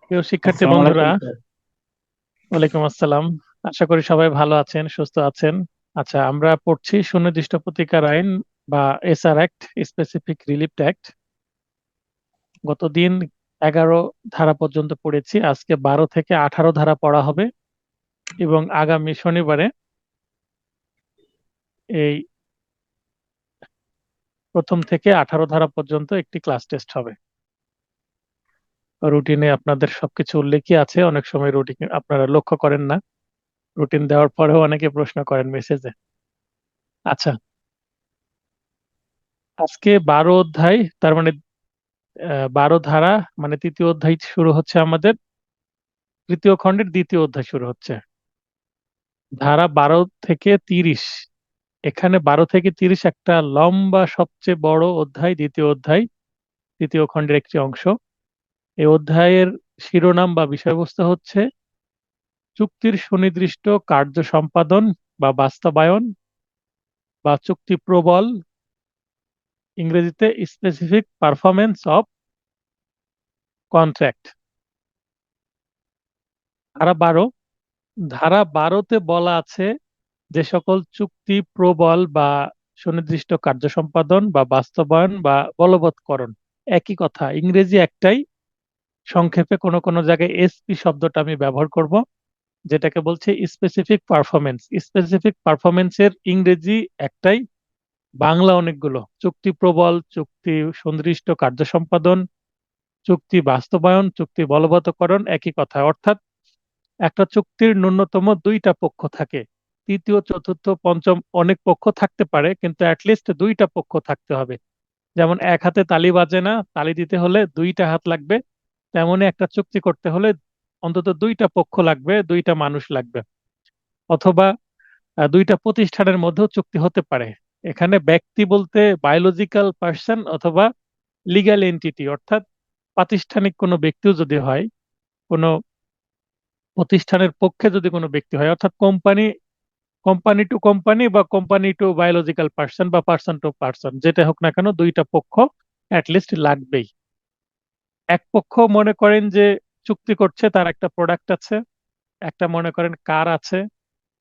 প্রিয় শিক্ষার্থী আসসালামু বন্ধুরা, আলাইকুম স্যার। ওয়ালাইকুম আসসালাম। আশা করি সবাই ভালো আছেন, সুস্থ আছেন। আচ্ছা, আমরা পড়ছি সুনির্দিষ্ট প্রতিকার আইন বা SR act, specific relief act. গতদিন 11 ধারা পর্যন্ত পড়েছি, আজকে 12 থেকে 18 ধারা পড়া হবে এবং আগামী শনিবারে এই প্রথম থেকে 18 ধারা পর্যন্ত একটি ক্লাস টেস্ট হবে। রুটিনে আপনাদের সবকিছু উল্লেখই আছে, অনেক সময় রুটিন আপনারা লক্ষ্য করেন না। রুটিন দেওয়ার পরেও অনেকে প্রশ্ন করেন মেসেজে। আচ্ছা, আজকে 12 অধ্যায়, তার মানে 12 ধারা, মানে তৃতীয় অধ্যায় শুরু হচ্ছে আমাদের। তৃতীয় খণ্ডের দ্বিতীয় অধ্যায় শুরু হচ্ছে। ধারা 12 থেকে 30। এখানে 12 থেকে 30 একটা লম্বা, সবচেয়ে বড় অধ্যায়, দ্বিতীয় অধ্যায়, তৃতীয় খণ্ডের একটি অংশ। এই অধ্যায়ের শিরোনাম বা বিষয়বস্তু হচ্ছে চুক্তির সুনির্দিষ্ট কার্য সম্পাদন বা বাস্তবায়ন বা চুক্তি প্রবল, ইংরেজিতে স্পেসিফিক পারফরমেন্স অফ কন্ট্রাক্ট। ধারা 12তে বলা আছে যে সকল চুক্তি প্রবল বা সুনির্দিষ্ট কার্য সম্পাদন বা বাস্তবায়ন বা বলবৎকরণ, একই কথা, ইংরেজি একটাই। সংক্ষেপে কোনো কোনো জায়গায় এসপি শব্দটা আমি ব্যবহার করব, যেটাকে বলছে স্পেসিফিক পারফরমেন্স। স্পেসিফিক পারফরমেন্সের ইংরেজি একটাই, বাংলা অনেকগুলো: চুক্তি প্রবল, চুক্তি সুনির্দিষ্ট কার্য সম্পাদন, চুক্তি বাস্তবায়ন, চুক্তি বলবৎকরণ, একই কথা। অর্থাৎ একটা চুক্তির ন্যূনতম দুইটা পক্ষ থাকে, তৃতীয় চতুর্থ পঞ্চম অনেক পক্ষ থাকতে পারে, কিন্তু অ্যাটলিস্ট দুইটা পক্ষ থাকতে হবে। যেমন এক হাতে তালি বাজে না, তালি দিতে হলে দুইটা হাত লাগবে, তেমনি একটা চুক্তি করতে হলে অন্তত দুইটা পক্ষ লাগবে, দুইটা মানুষ লাগবে। অথবা দুইটা প্রতিষ্ঠানের মধ্যেও চুক্তি হতে পারে। এখানে ব্যক্তি বলতে বায়োলজিক্যাল পার্সন অথবা লিগ্যাল এন্টিটি, অর্থাৎ প্রাতিষ্ঠানিক কোনো ব্যক্তিও যদি হয়, কোনো প্রতিষ্ঠানের পক্ষে যদি কোনো ব্যক্তি হয়, অর্থাৎ কোম্পানি, কোম্পানি টু কোম্পানি বা কোম্পানি টু বায়োলজিক্যাল পার্সন বা পার্সন টু পার্সন, যেটা হোক না কেন, দুইটা পক্ষ অ্যাটলিস্ট লাগবেই। এক পক্ষ মনে করেন যে চুক্তি করছে, তার একটা প্রোডাক্ট আছে, একটা মনে করেন কার আছে,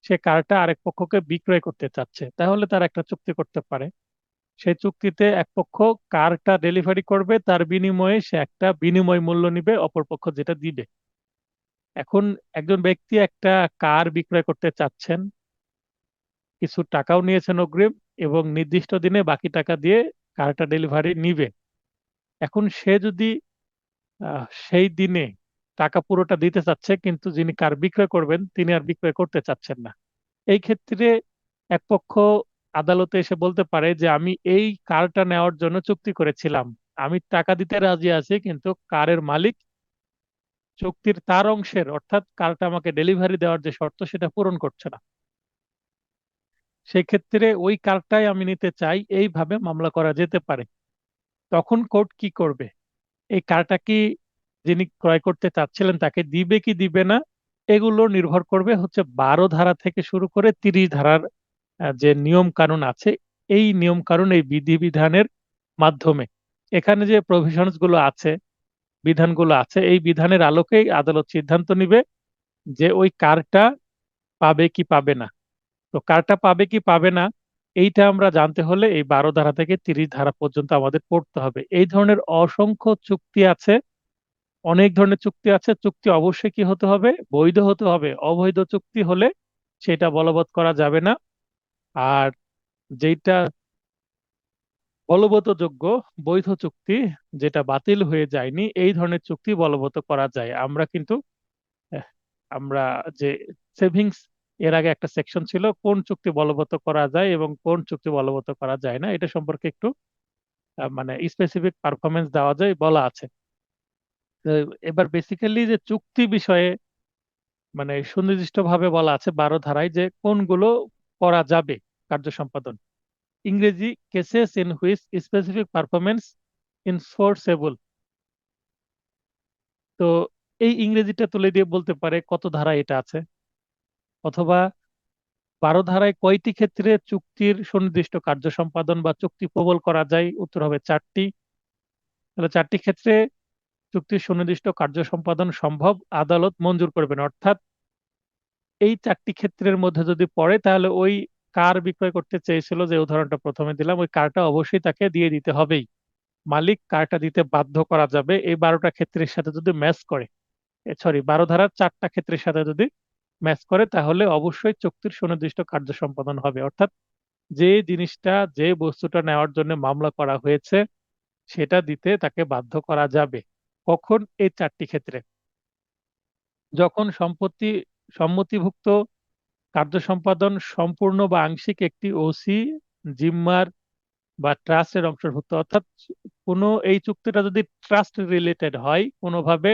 সে কারটা আরেক পক্ষকে বিক্রয় করতে চাচ্ছে, তাহলে তার একটা চুক্তি করতে পারে। সেই চুক্তিতে এক পক্ষ কারটা ডেলিভারি করবে, তার বিনিময়ে সে একটা বিনিময় মূল্য নিবে, অপর পক্ষ যেটা দিবে। এখন একজন ব্যক্তি একটা কার বিক্রয় করতে চাচ্ছেন, কিছু টাকাও নিয়েছেন অগ্রিম, এবং নির্দিষ্ট দিনে বাকি টাকা দিয়ে কারটা ডেলিভারি নিবে। এখন সে যদি সেই দিনে টাকা পুরোটা দিতে চাচ্ছে, কিন্তু যিনি কার বিক্রয় করবেন তিনি আর বিক্রয় করতে চাচ্ছেন না, এই ক্ষেত্রে এক পক্ষ আদালতে এসে বলতে পারে যে আমি এই কারটা নেওয়ার জন্য চুক্তি করেছিলাম, আমি টাকা দিতে রাজি আছি, কিন্তু কারের মালিক চুক্তির তার অংশের, অর্থাৎ কারটা আমাকে ডেলিভারি দেওয়ার যে শর্ত সেটা পূরণ করছে না। সেই ক্ষেত্রে ওই কারটাই আমি নিতে চাই, এইভাবে মামলা করা যেতে পারে। তখন কোর্ট কি করবে? এই কারটা কি যিনি ক্রয় করতে চাচ্ছিলেন তাকে দিবে কি দিবে না, এগুলো নির্ভর করবে হচ্ছে 12 ধারা থেকে শুরু করে 30 ধারার যে নিয়ম কানুন আছে, এই নিয়ম কানুন, এই বিধিবিধানের মাধ্যমে। এখানে যে প্রভিশনস গুলো আছে, বিধানগুলো আছে, এই বিধানের আলোকেই আদালত সিদ্ধান্ত নিবে যে ওই কারটা পাবে কি পাবে না। তো কারটা পাবে কি পাবে না, এইটা আমরা জানতে হলে এই 12 ধারা থেকে 30 ধারা পর্যন্ত আমাদের পড়তে হবে। এই ধরনের অসংখ্য চুক্তি আছে, অনেক ধরনের চুক্তি আছে। চুক্তি অবশ্যই কি হতে হবে? বৈধ হতে হবে। অবৈধ চুক্তি হলে সেটা বলবৎ করা যাবে না। আর যেটা বলবৎযোগ্য, বৈধ চুক্তি, যেটা বাতিল হয়ে যায়নি, এই ধরনের চুক্তি বলবৎ করা যায়। আমরা কিন্তু আহ, আমরা যে সেভিংস, এর আগে একটা সেকশন ছিল কোন চুক্তি বলবৎ করা যায় এবং কোন চুক্তি বলবৎ করা যায় না, এটা সম্পর্কে একটু মানে স্পেসিফিক পারফরমেন্স দেওয়া যায় বলা আছে। তো এবার বেসিক্যালি যে চুক্তি বিষয়ে মানে সুনির্দিষ্টভাবে বলা আছে 12 ধারায় যে কোনগুলো করা যাবে কার্য সম্পাদন। ইংরেজি cases in which specific performance enforceable. তো এই ইংরেজিটা তুলে দিয়ে বলতে পারে কত ধারা এটা আছে, অথবা 12 ধারায় কয়টি ক্ষেত্রে চুক্তির সুনির্দিষ্ট কার্য সম্পাদন বা চুক্তি প্রবল করা যায়, উত্তর হবে 4টি। তাহলে চারটি ক্ষেত্রে চুক্তির সুনির্দিষ্ট কার্য সম্পাদন সম্ভব, আদালত মঞ্জুর করবেন। অর্থাৎ এই চারটি ক্ষেত্রের মধ্যে যদি পড়ে, তাহলে ওই কার বিক্রয় করতে চেয়েছিল, যে উদাহরণটা প্রথমে দিলাম, ওই কারটা অবশ্যই তাকে দিয়ে দিতে হবেই। মালিক কারটা দিতে বাধ্য করা যাবে এই 12টা ক্ষেত্রের সাথে যদি ম্যাচ করে, সরি, 12 ধারার 4টা ক্ষেত্রের সাথে যদি ম্যাচ করে, তাহলে অবশ্যই চুক্তির সুনির্দিষ্ট কার্য সম্পাদন হবে। অর্থাৎ যে জিনিসটা, যে বস্তুটা নেওয়ার জন্য মামলা করা হয়েছে, সেটা দিতে তাকে বাধ্য করা যাবে। কখন? এই চারটি ক্ষেত্রে: যখন সম্মতিভুক্ত কার্য সম্পাদন সম্পূর্ণ বা আংশিক একটি ওসি জিম্মার বা ট্রাস্টের অংশভুক্ত, অর্থাৎ কোনো এই চুক্তিটা যদি ট্রাস্ট রিলেটেড হয়, কোনোভাবে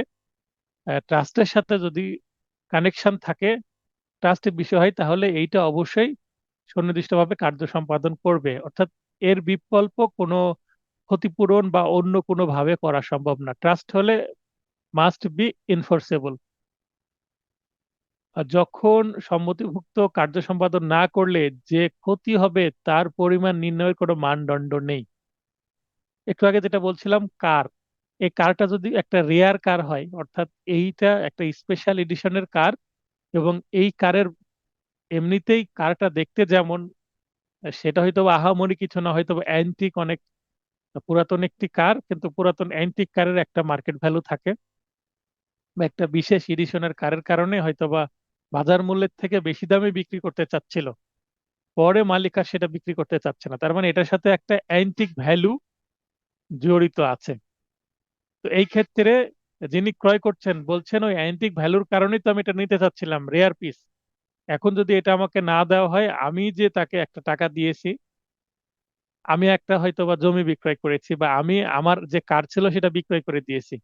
ট্রাস্টের সাথে যদি কানেকশন থাকে, ট্রাস্টের বিষয় হয়, তাহলে এইটা অবশ্যই সুনির্দিষ্টভাবে কার্য সম্পাদন করবে। অর্থাৎ এর বিকল্প কোনো ক্ষতিপূরণ বা অন্য কোনো ভাবে করা সম্ভব না। ট্রাস্ট হলে মাস্ট বি ইনফোর্সেবল। আর যখন সম্মতিভুক্ত কার্য সম্পাদন না করলে যে ক্ষতি হবে তার পরিমাণ নির্ণয়ের কোনো মানদণ্ড নেই। একটু আগে যেটা বলছিলাম কার, এই কারটা যদি একটা রেয়ার কার হয়, অর্থাৎ এইটা একটা স্পেশাল এডিশনের কার, এবং এই কারের এমনিতেই কারটা দেখতে যেমন, সেটা হয়তো বা আহামরি কিছু না, হয়তো অ্যান্টিক, অনেক পুরাতন একটি কার, কিন্তু পুরাতন অ্যান্টিক কারের একটা মার্কেট ভ্যালু থাকে, বা একটা বিশেষ এডিশনের কারের কারণে হয়তোবা বাজার মূল্যের থেকে বেশি দামে বিক্রি করতে চাচ্ছিল, পরে মালিক আর সেটা বিক্রি করতে চাচ্ছে না, তার মানে এটার সাথে একটা অ্যান্টিক ভ্যালু জড়িত আছে। তো এই ক্ষেত্রে যিনি ক্রয় করছেন বলছেন, ওই অ্যান্টিক ভ্যালুর কারণেই তো আমি এটা নিতে চাচ্ছিলাম, রেয়ার পিস। এখন যদি এটা আমাকে না দেওয়া হয়, আমি যে তাকে একটা টাকা দিয়েছি, আমি একটা হয়তো বা জমি বিক্রয় করেছি, বা আমি আমার যে কার ছিল সেটা বিক্রয় করে দিয়েছি,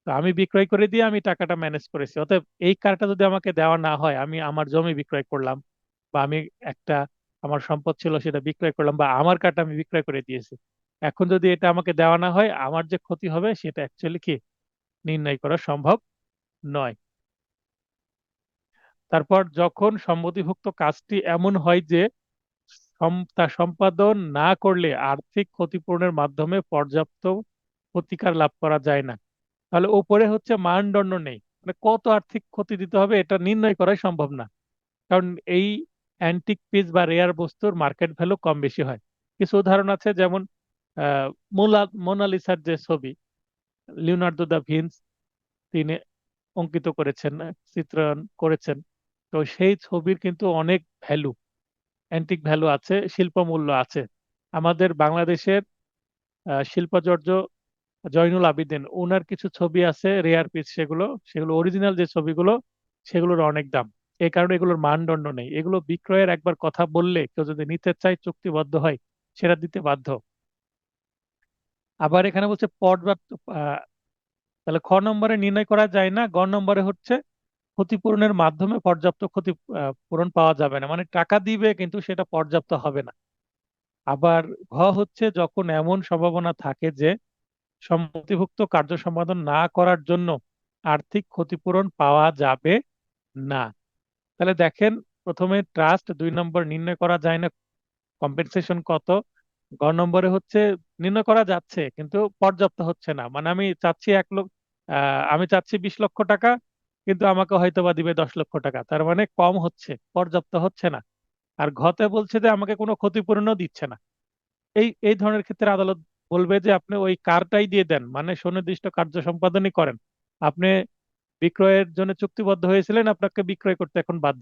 তো আমি বিক্রয় করে দিয়ে আমি টাকাটা ম্যানেজ করেছি। অতএব এই কারটা যদি আমাকে দেওয়া না হয়, আমি আমার জমি বিক্রয় করলাম, বা আমি একটা, আমার সম্পদ ছিল সেটা বিক্রয় করলাম, বা আমার কারটা আমি বিক্রয় করে দিয়েছি, এখন যদি এটা আমাকে দেওয়া না হয়, আমার যে ক্ষতি হবে সেটা অ্যাকচুয়ালি কি নির্ণয় করা সম্ভব নয়। তারপর যখন সম্মতিভুক্ত কাজটি এমন হয় যে তা সম্পাদন না করলে আর্থিক ক্ষতিপূরণের মাধ্যমে পর্যাপ্ত প্রতিকার লাভ করা যায় না, তাহলে ওপরে হচ্ছে মানদণ্ড নেই, মানে কত আর্থিক ক্ষতি দিতে হবে এটা নির্ণয় করাই সম্ভব না। কারণ এই অ্যান্টিক পিস বা রেয়ার বস্তুর মার্কেট ভ্যালু কম বেশি হয়। কিছু উদাহরণ আছে, যেমন আহ মোনালিসার যে ছবি, লিওনার্দো দা ভিন্স তিনি অঙ্কিত করেছেন, চিত্রায়ন করেছেন, তো সেই ছবির কিন্তু অনেক ভ্যালু, অ্যান্টিক ভ্যালু আছে, শিল্প মূল্য আছে। আমাদের বাংলাদেশের শিল্পাচার্য জয়নুল আবিদিন, ওনার কিছু ছবি আছে রেয়ার পিস, সেগুলো সেগুলো অরিজিনাল যে ছবিগুলো, সেগুলোর অনেক দাম। এই কারণে এগুলোর মানদণ্ড নেই, এগুলো বিক্রয়ের একবার কথা বললে কেউ যদি নিতে চায়, চুক্তিবদ্ধ হয়, সেটা দিতে বাধ্য। আবার এখানে বলছে পর্যাপ্ত, আহ, তাহলে খ নম্বরে নির্ণয় করা যায় না, গ নম্বরে হচ্ছে ক্ষতিপূরণের মাধ্যমে পর্যাপ্ত ক্ষতি পূরণ পাওয়া যাবে না, মানে টাকা দিবে কিন্তু সেটা পর্যাপ্ত হবে না। আবার ঘ হচ্ছে যখন এমন সম্ভাবনা থাকে যে সম্মতিভুক্ত কার্য সম্পাদন না করার জন্য আর্থিক ক্ষতিপূরণ পাওয়া যাবে না। তাহলে দেখেন, প্রথমে ট্রাস্ট, 2 নম্বর নির্ণয় করা যায় না কম্পেনসেশন কত, গ নম্বরে হচ্ছে নির্ণয় করা যাচ্ছে কিন্তু পর্যাপ্ত হচ্ছে না, মানে আমি চাচ্ছি 1 লক্ষ, আমি চাচ্ছি 20 লক্ষ টাকা, কিন্তু আমাকে হয়তো বা দিবে 10 লক্ষ টাকা, তার মানে কম হচ্ছে, পর্যাপ্ত হচ্ছে না। আর ঘতে বলছে যে আমাকে কোনো ক্ষতিপূরণও দিচ্ছে না। এই এই ধরনের ক্ষেত্রে আদালত বলবে যে আপনি ওই কারটাই দিয়ে দেন, মানে সুনির্দিষ্ট কার্য সম্পাদনই করেন। আপনি বিক্রয়ের জন্য চুক্তিবদ্ধ হয়েছিলেন, আপনাকে বিক্রয় করতে এখন বাধ্য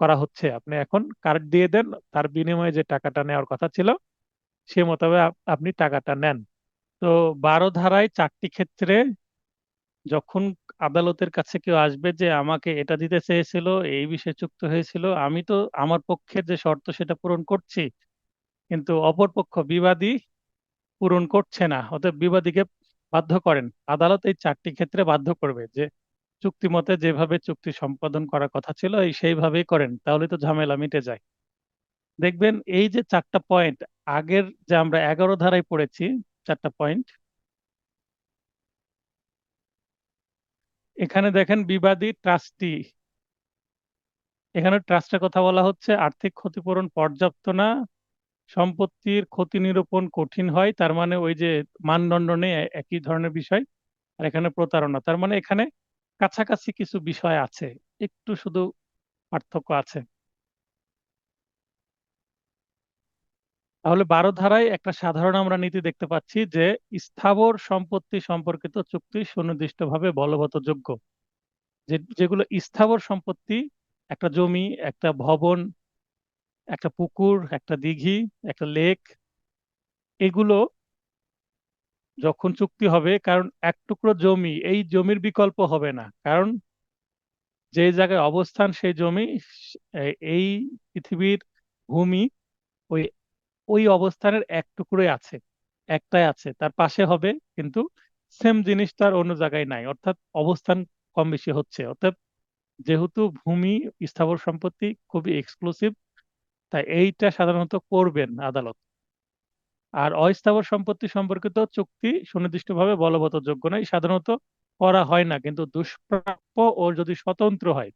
করা হচ্ছে, আপনি এখন কার্ড দিয়ে দেন, তার বিনিময়ে যে টাকাটা নেওয়ার কথা ছিল সে মোতাবেক আপনি টাকাটা নেন। তো 12 ধারায় 4টি ক্ষেত্রে যখন আদালতের কাছে কেউ আসবে যে আমাকে এটা দিতে চেয়েছিল, এই বিষয়ে চুক্তি হয়েছিল, আমি তো আমার পক্ষের যে শর্ত সেটা পূরণ করছি, কিন্তু অপর পক্ষ বিবাদী পূরণ করছে না, অতএব বিবাদীকে বাধ্য করেন। আদালত এই 4টি ক্ষেত্রে বাধ্য করবে যে চুক্তি মতে যেভাবে চুক্তি সম্পাদন করার কথা ছিল এই সেইভাবেই করেন, তাহলে তো ঝামেলা মিটে যায়। দেখবেন এই যে 4টা পয়েন্ট, আগের যে আমরা 11 ধারায় পড়েছি 4টা পয়েন্ট, এখানে দেখেন বিবাদী ট্রাস্টি, এখানে ট্রাস্টের কথা বলা হচ্ছে, আর্থিক ক্ষতিপূরণ পর্যাপ্ত না, সম্পত্তির ক্ষতি নিরূপণ কঠিন হয়, তার মানে ওই যে মানদণ্ড নেই, একই ধরনের বিষয়। আর এখানে প্রতারণা, তার মানে এখানে কাছাকাছি কিছু বিষয় আছে, একটু শুধু পার্থক্য আছে। তাহলে 12 ধারায় একটা সাধারণ আমরা নীতি দেখতে পাচ্ছি যে স্থাবর সম্পত্তি সম্পর্কিত চুক্তি সুনির্দিষ্টভাবে বলবৎযোগ্য। যেগুলো স্থাবর সম্পত্তি, একটা জমি, একটা ভবন, একটা পুকুর, একটা দিঘি, একটা লেক, এগুলো যখন চুক্তি হবে, কারণ এক টুকরো জমি এই জমির বিকল্প হবে না, কারণ যে জায়গায় অবস্থান সেই জমি, এই পৃথিবীর ভূমি ওই ওই অবস্থানের এক টুকরোই আছে, একটাই আছে, তার পাশে হবে, কিন্তু সেম জিনিস তার অন্য জায়গায় নাই, অর্থাৎ অবস্থান কম বেশি হচ্ছে। অর্থাৎ যেহেতু ভূমি স্থাবর সম্পত্তি খুবই এক্সক্লুসিভ, তাই এইটা সাধারণত করবেন আদালত। আর অস্থাবর সম্পত্তি সম্পর্কিত চুক্তি সুনির্দিষ্টভাবে বলবৎযোগ্য নয়, সাধারণত করা হয় না, কিন্তু দুষ্প্রাপ্য ও যদি স্বতন্ত্র হয়।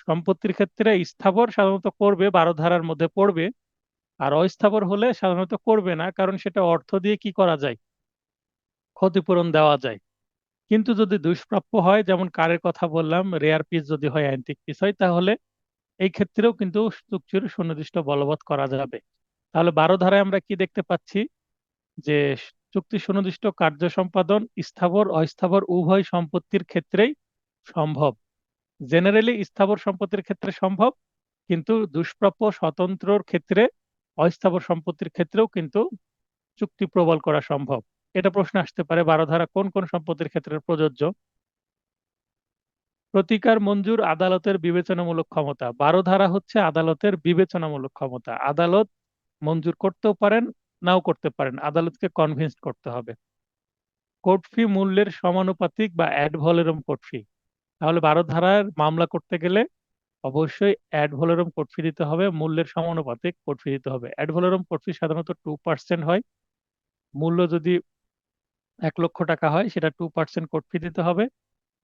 সম্পত্তির ক্ষেত্রে স্থাবর সাধারণত করবে, 12 ধারার মধ্যে পড়বে। আর অস্থাবর হলে সাধারণত করবে না, কারণ সেটা অর্থ দিয়ে কি করা যায়, ক্ষতিপূরণ দেওয়া যায়। কিন্তু যদি দুষ্প্রাপ্য হয়, যেমন কারের কথা বললাম, রেয়ার পিস যদি হয়, অ্যান্টিক পিস হয়, তাহলে এই ক্ষেত্রেও কিন্তু চুক্তির সুনির্দিষ্ট বলবৎ করা যাবে। তাহলে 12 ধারায় আমরা কি দেখতে পাচ্ছি, যে চুক্তি সুনির্দিষ্ট কার্য সম্পাদন স্থাবর অস্থাবর উভয় সম্পত্তির ক্ষেত্রেই সম্ভব। জেনারেলি স্থাবর সম্পত্তির ক্ষেত্রে সম্ভব, কিন্তু দুষ্প্রাপ্য স্বতন্ত্রর ক্ষেত্রে, অস্থাবর সম্পত্তির ক্ষেত্রেও কিন্তু চুক্তি প্রবল করা সম্ভব। এটা প্রশ্ন আসতে পারে, 12 ধারা কোন কোন সম্পত্তির ক্ষেত্রে প্রযোজ্য। প্রতিকার মঞ্জুর আদালতের বিবেচনামূলক ক্ষমতা, 12 ধারা হচ্ছে আদালতের বিবেচনামূলক ক্ষমতা। আদালত মঞ্জুর করতেও পারেন, নাও করতে পারেন, আদালতকে কনভিন্স করতে হবে। কোর্ট ফি মূল্যের সমানুপাতিক বা অ্যাড ভলেরম কোর্ট ফি, তাহলে 12 ধারার মামলা করতে গেলে অবশ্যই অ্যাড ভলেরম কোর্ট ফি দিতে হবে, মূল্যের সমানুপাতিক কোর্ট ফি দিতে হবে। অ্যাড ভলেরম কোর্ট ফি সাধারণত 2% হয়। মূল্য যদি 1 লক্ষ টাকা হয়, সেটা 2% কোর্ট ফি দিতে হবে,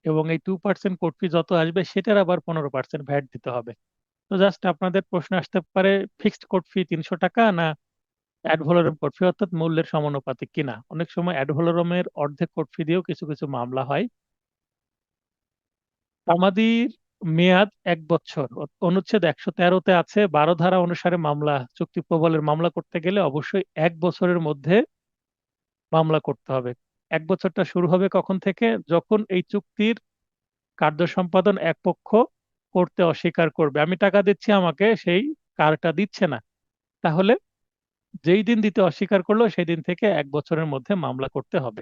এবং এই 2% কোর্ট ফি যত আসবে সেটার আবার 15% ভ্যাট দিতে হবে। তো জাস্ট আপনাদের প্রশ্ন আসতে পারে, ফিক্সড কোর্ট ফি 300 টাকা না অ্যাড ভলোরম কোর্ট ফি, অর্থাৎ মূল্যের সমানুপাতিক কিনা। অনেক সময় অ্যাড ভলোরমের অর্ধেক কোর্ট ফি দিয়েও কিছু কিছু মামলা হয়। তামাদির মেয়াদ 1 বছর, অনুচ্ছেদ 113-তে আছে, 12 ধারা অনুসারে মামলা, চুক্তি প্রবলের মামলা করতে গেলে অবশ্যই 1 বছরের মধ্যে মামলা করতে হবে। 1 বছরটা শুরু হবে কখন থেকে, যখন এই চুক্তির কার্য সম্পাদন এক পক্ষ করতে অস্বীকার করবে। আমি টাকা দিচ্ছি, আমাকে সেই কারটা দিচ্ছে না, তাহলে যেই দিন দিতে অস্বীকার করলো সেই দিন থেকে 1 বছরের মধ্যে মামলা করতে হবে।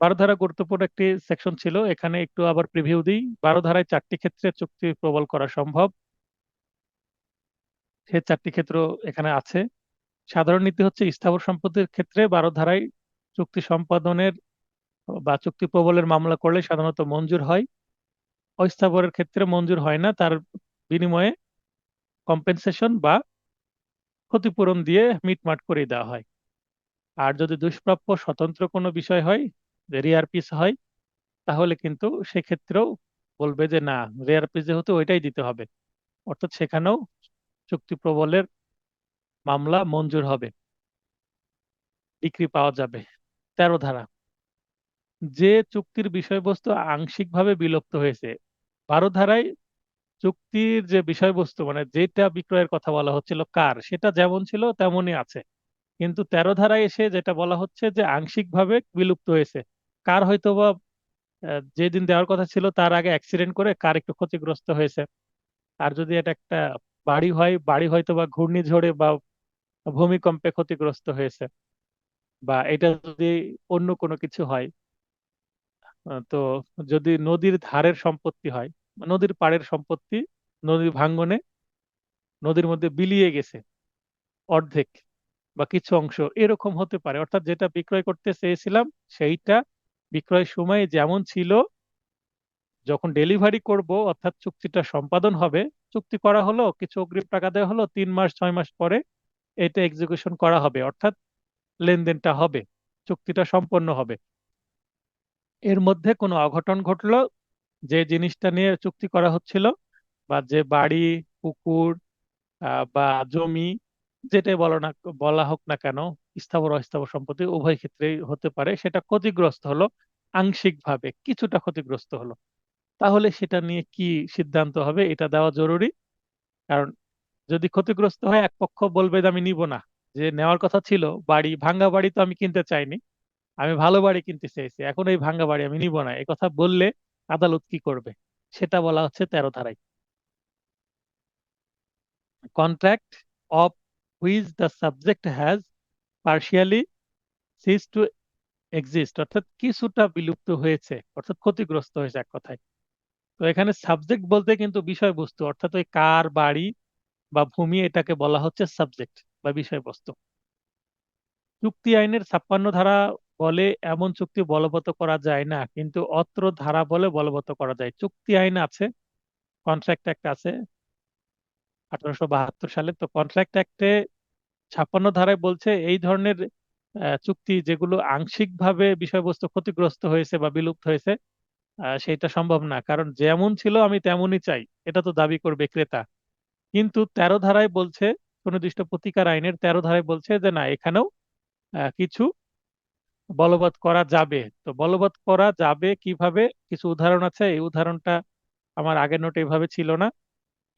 12 ধারা গুরুত্বপূর্ণ একটি সেকশন ছিল, এখানে একটু আবার প্রিভিউ দিই। 12 ধারায় 4টি ক্ষেত্রে চুক্তি প্রবল করা সম্ভব, সে 4টি ক্ষেত্র এখানে আছে। সাধারণ নীতি হচ্ছে, স্থাবর সম্পত্তির ক্ষেত্রে 12 ধারায় চুক্তি সম্পাদনের বা চুক্তি প্রবলের মামলা করলে সাধারণত মঞ্জুর হয়। অস্থাবরের ক্ষেত্রে মঞ্জুর হয় না, তার বিনিময়ে কম্পেনসেশন বা ক্ষতিপূরণ দিয়ে মিটমাট করে দেওয়া হয়। আর যদি দুষ্প্রাপ্য স্বতন্ত্র কোনো বিষয় হয়, রেয়ার পিস হয়, তাহলে কিন্তু সেক্ষেত্রেও বলবে যে না, রেয়ার পিস যেহেতু ওইটাই দিতে হবে, অর্থাৎ সেখানেও চুক্তি প্রবলের মামলা মঞ্জুর হবে, ডিক্রি পাওয়া যাবে। 13 ধারা, যে চুক্তির বিষয়বস্তু আংশিকভাবে বিলুপ্ত হয়েছে। 12 ধারায় চুক্তির যে বিষয়বস্তু, মানে যেটা বিক্রয়ের কথা বলা হচ্ছিল কার, সেটা যেমন ছিল তেমনই আছে, কিন্তু 13 ধারায় এসে যেটা বলা হচ্ছে যে আংশিকভাবে বিলুপ্ত হয়েছে। কার হয়তোবা যেদিন দেওয়ার কথা ছিল তার আগে অ্যাক্সিডেন্ট করে কার একটু ক্ষতিগ্রস্ত হয়েছে। আর যদি এটা একটা বাড়ি হয়, বাড়ি হয়তো বা ঘূর্ণিঝড়ে বা ভূমিকম্পে ক্ষতিগ্রস্ত হয়েছে, বা এটা যদি অন্য কোনো কিছু হয়, তো যদি নদীর ধারের সম্পত্তি হয়, নদীর পাড়ের সম্পত্তি, নদীর ভাঙ্গনে নদীর মধ্যে বিলিয়ে গেছে অর্ধেক বা কিছু অংশ, এরকম হতে পারে। অর্থাৎ যেটা বিক্রয় করতে চেয়েছিলাম সেইটা বিক্রয়ের সময় যেমন ছিল, যখন ডেলিভারি করব অর্থাৎ চুক্তিটা সম্পাদন হবে, চুক্তি করা হলো, কিছু অগ্রিম টাকা দেওয়া হলো, 3 মাস 6 মাস পরে এটা এক্সিকিউশন করা হবে, অর্থাৎ লেনদেনটা হবে, চুক্তিটা সম্পন্ন হবে। এর মধ্যে কোনো অঘটন ঘটলো, যে জিনিসটা নিয়ে চুক্তি করা হচ্ছিল, বা যে বাড়ি, পুকুর, বা জমি, যেটাই বলা হোক না কেন, স্থাবর অস্থাবর সম্পত্তি উভয় ক্ষেত্রেই হতে পারে, সেটা ক্ষতিগ্রস্ত হলো, আংশিকভাবে কিছুটা ক্ষতিগ্রস্ত হলো, তাহলে সেটা নিয়ে কি সিদ্ধান্ত হবে এটা দেওয়া জরুরি। কারণ যদি ক্ষতিগ্রস্ত হয়, এক পক্ষ বলবে যে আমি নিব না, যে নেওয়ার কথা ছিল, বাড়ি ভাঙ্গা বাড়ি তো আমি কিনতে চাইনি, আমি ভালো বাড়ি কিনতে চেয়েছি, এখন এই ভাঙ্গা বাড়ি আমি নিব না, এই কথা বললে আদালত কি করবে, সেটা বলা হচ্ছে 13 ধারায়। Contract of which the subject has partially cease to exist, অর্থাৎ কিছুটা বিলুপ্ত হয়েছে, অর্থাৎ ক্ষতিগ্রস্ত হয়েছে এক কথায়। তো এখানে সাবজেক্ট বলতে কিন্তু বিষয়বস্তু, অর্থাৎ ওই কার বাড়ি বা ভূমি, এটাকে বলা হচ্ছে সাবজেক্ট বা বিষয়বস্তু। চুক্তি আইনের 56 ধারা বলে এমন চুক্তি বলবৎ করা যায় না, কিন্তু অত্র ধারা বলে বলবৎ করা যায়। চুক্তি আইন আছে, কন্ট্রাক্ট অ্যাক্ট আছে 1872 সালে। তো কন্ট্রাক্ট অ্যাক্টে 56 ধারায় বলছে এই ধরনের চুক্তি যেগুলো আংশিকভাবে বিষয়বস্তু ক্ষতিগ্রস্ত হয়েছে বা বিলুপ্ত হয়েছে, সেটা সম্ভব না, কারণ যেমন ছিল আমি তেমনই চাই, এটা তো দাবি করবে ক্রেতা। কিন্তু 13 ধারায় বলছে, সুনির্দিষ্ট প্রতিকার আইনের 13 ধারায় বলছে যে না, এখানেও কিছু বলবৎ করা যাবে। তো বলবৎ করা যাবে কিভাবে, কিছু উদাহরণ আছে, এই উদাহরণটা আমার আগের নোটে এভাবে ছিল না,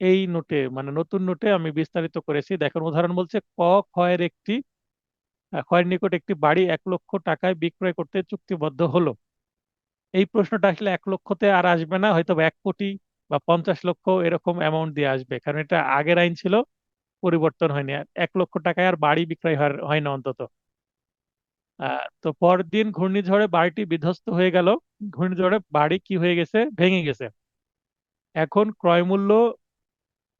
এই নোটে মানে নতুন নোটে আমি বিস্তারিত করেছি। দেখুন, উদাহরণ বলছে ক্ষয়ের ক্ষয়ের নিকট একটি বাড়ি 1 লক্ষ টাকায় বিক্রয় করতে চুক্তিবদ্ধ হলো। এই প্রশ্নটা আসলে 1 লক্ষতে আর আসবে না, হয়তো বা 1 কোটি বা 50 লক্ষ এরকম অ্যামাউন্ট দিয়ে আসবে, কারণ এটা আগের আইন ছিল, পরিবর্তন হয়নি। আর 1 লক্ষ টাকায় আর বাড়ি বিক্রয় হয় না অন্তত। তো পরদিন ঘূর্ণিঝড়ে বাড়িটি বিধ্বস্ত হয়ে গেল, ঘূর্ণিঝড়ে বাড়ি কি হয়ে গেছে, ভেঙে গেছে। এখন ক্রয়মূল্য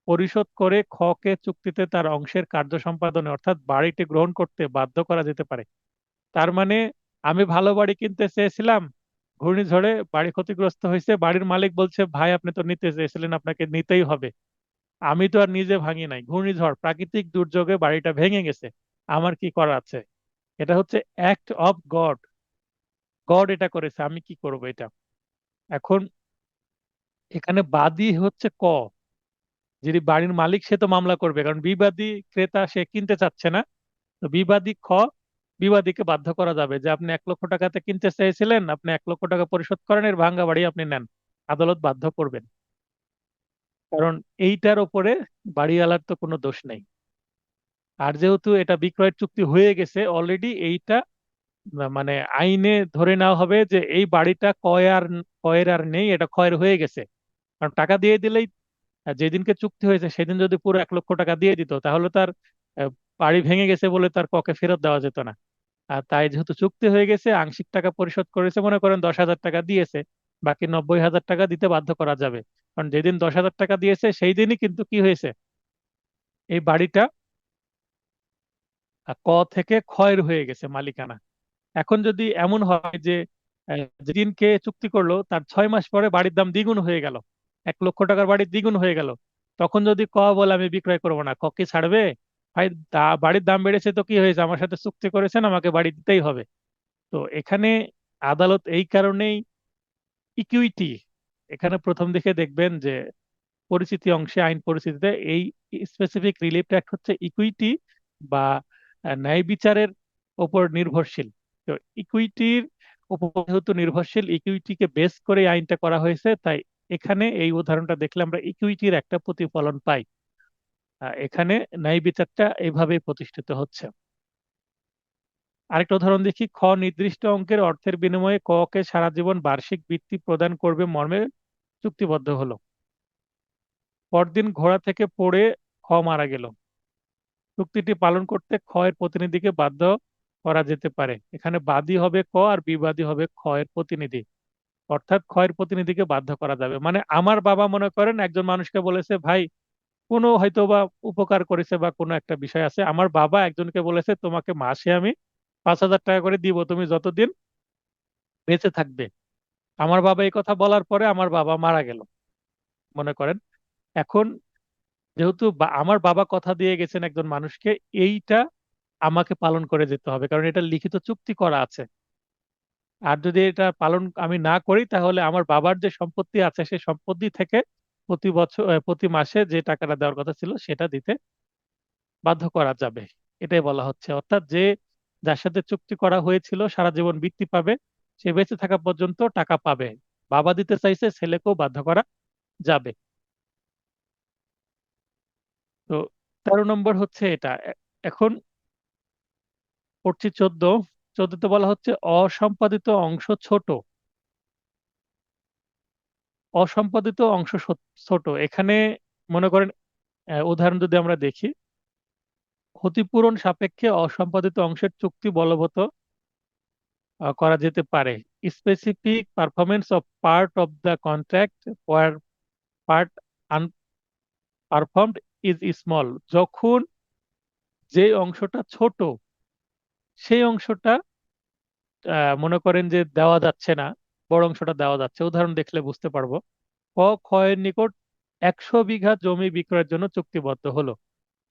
পরিশোধ করে খকে চুক্তিতে তার অংশের কার্য সম্পাদনে, অর্থাৎ বাড়িটি গ্রহণ করতে বাধ্য করা যেতে পারে। তার মানে আমি ভালো বাড়ি কিনতে চেয়েছিলাম, ঘূর্ণিঝড়ে বাড়ি ক্ষতিগ্রস্ত হয়েছে, বাড়ির মালিক বলছে ভাই আপনি তো নিতে চেয়েছিলেন, আপনাকে নিতেই হবে। আমি তো আর নিজে ভাঙি নাই, ঘূর্ণিঝড় প্রাকৃতিক দুর্যোগে বাড়িটা ভেঙে গেছে, আমার কি করার আছে? এটা হচ্ছে অ্যাক্ট অফ গড, গড এটা করেছে, আমি কি করব এটা? এখন এখানে বাদী হচ্ছে যিনি বাড়ির মালিক, সে তো মামলা করবে, কারণ বিবাদী ক্রেতা সে কিনতে চাচ্ছে না। তো বিবাদী বিবাদীকে বাধ্য করা যাবে যে আপনি 1 লক্ষ টাকাতে কিনতে চেয়েছিলেন, আপনি 1 লক্ষ টাকা পরিশোধ করেন, এর ভাঙ্গা বাড়ি আপনি নেন। আদালত বাধ্য করবেন, কারণ এইটার ওপরে বাড়িওয়ালার তো কোনো দোষ নেই। আর যেহেতু এটা বিক্রয়ের চুক্তি হয়ে গেছে অলরেডি, এইটা মানে আইনে ধরে নেওয়া হবে যে এই বাড়িটা ক্ষয়ের আর নেই, এটা ক্ষয়ের হয়ে গেছে। কারণ টাকা দিয়ে দিলেই, যেদিনকে চুক্তি হয়েছে সেদিন যদি পুরো 1 লক্ষ টাকা দিয়ে দিত, তাহলে তার আহ, বাড়ি ভেঙে গেছে বলে তার ককে ফেরত দেওয়া যেত না। আর তাই যেহেতু চুক্তি হয়ে গেছে, আংশিক টাকা পরিশোধ করেছে, মনে করেন 10,000 টাকা দিয়েছে, বাকি 90,000 টাকা দিতে বাধ্য করা যাবে। কারণ যেদিন 10,000 টাকা দিয়েছে সেই দিনই কিন্তু কি হয়েছে, এই বাড়িটা ক থেকে ক্ষয়ের হয়ে গেছে মালিকানা। এখন যদি এমন হয় যে যেদিনকে চুক্তি করলো তার 6 মাস পরে বাড়ির দাম দ্বিগুণ হয়ে গেল, 1 লক্ষ টাকার বাড়ির দ্বিগুণ হয়ে গেল, তখন যদি বলে আমি বিক্রয় করবো না, কি ছাড়বে? ভাই, বাড়ির দাম বেড়েছে তো কি হয়েছে, আমার সাথে চুক্তি করেছেন, আমাকে বাড়ি দিতেই হবে। তো এখানে আদালত এই কারণেই ইকুইটি, এখানে প্রথম দিকে দেখবেন যে পরিচিতি অংশে, আইন পরিচিতিতে এই স্পেসিফিক রিলিফ অ্যাক্ট হচ্ছে ইকুইটি বা ন্যায় বিচারের উপর নির্ভরশীল। তো ইকুইটির উপর যেহেতু নির্ভরশীল, ইকুইটিকে বেস করে এই আইনটা করা হয়েছে, তাই এখানে এই উদাহরণটা দেখলে আমরা ইকুইটির একটা প্রতিফলন পাই। এখানে ন্যায় বিচারটা এইভাবেই প্রতিষ্ঠিত হচ্ছে। আরেকটা উদাহরণ দেখি, নির্দিষ্ট অঙ্কের অর্থের বিনিময়ে কে সারা জীবন বার্ষিক বৃত্তি প্রদান করবে মর্মে চুক্তিবদ্ধ হলো। পরদিন ঘোড়া থেকে পড়ে মারা গেল, চুক্তিটি পালন করতে এর প্রতিনিধিকে বাধ্য করা যেতে পারে। এখানে বাদী হবে আর বিবাদী হবে এর প্রতিনিধি, অর্থাৎ এর প্রতিনিধিকে বাধ্য করা যাবে। মানে আমার বাবা মনে করেন একজন মানুষকে বলেছে, ভাই কোনো হয়তো বা উপকার করেছে বা কোনো একটা বিষয় আছে, আমার বাবা একজনকে বলেছে তোমাকে মাসে আমি 5,000 টাকা করে দিব, তুমি যতদিন বেঁচে থাকবে। আমার বাবা এই কথা বলার পরে আমার বাবা মারা গেল, মনে করেন। এখন যেহেতু আমার বাবা কথা দিয়ে গেছেন একজন মানুষকে, এইটা আমাকে পালন করে যেতে হবে, কারণ এটা লিখিত চুক্তি করা আছে। আর যদি এটা পালন আমি না করি, তাহলে আমার বাবার যে সম্পত্তি আছে সেই সম্পত্তি থেকে প্রতি বছর প্রতি মাসে যে টাকাটা দেওয়ার কথা ছিল সেটা দিতে বাধ্য করা যাবে, এটাই বলা হচ্ছে। অর্থাৎ যে যার সাথে চুক্তি করা হয়েছিল সারা জীবন বৃত্তি পাবে, সে বেঁচে থাকা পর্যন্ত টাকা পাবে। বাবা দিতে চাইছে, ছেলেকেও বাধ্য করা যাবে। তো 13 নম্বর হচ্ছে এটা। এখন পড়ছি 14। 14তে বলা হচ্ছে অসম্পাদিত অংশ ছোট। অসম্পাদিত অংশ ছোট, এখানে মনে করেন উদাহরণ যদি আমরা দেখি, ক্ষতিপূরণ সাপেক্ষে অসম্পাদিত অংশের চুক্তি বলবৎ করা যেতে পারে। Specific performance of part of the contract where part unperformed is small. যখন যে অংশটা ছোট, সেই অংশটা মনে করেন যে দেওয়া যাচ্ছে না, বড় অংশটা দেওয়া যাচ্ছে। উদাহরণ দেখলে বুঝতে পারবো। ক ক্ষয়ের নিকট 100 বিঘা জমি বিক্রয়ের জন্য চুক্তিবদ্ধ হলো।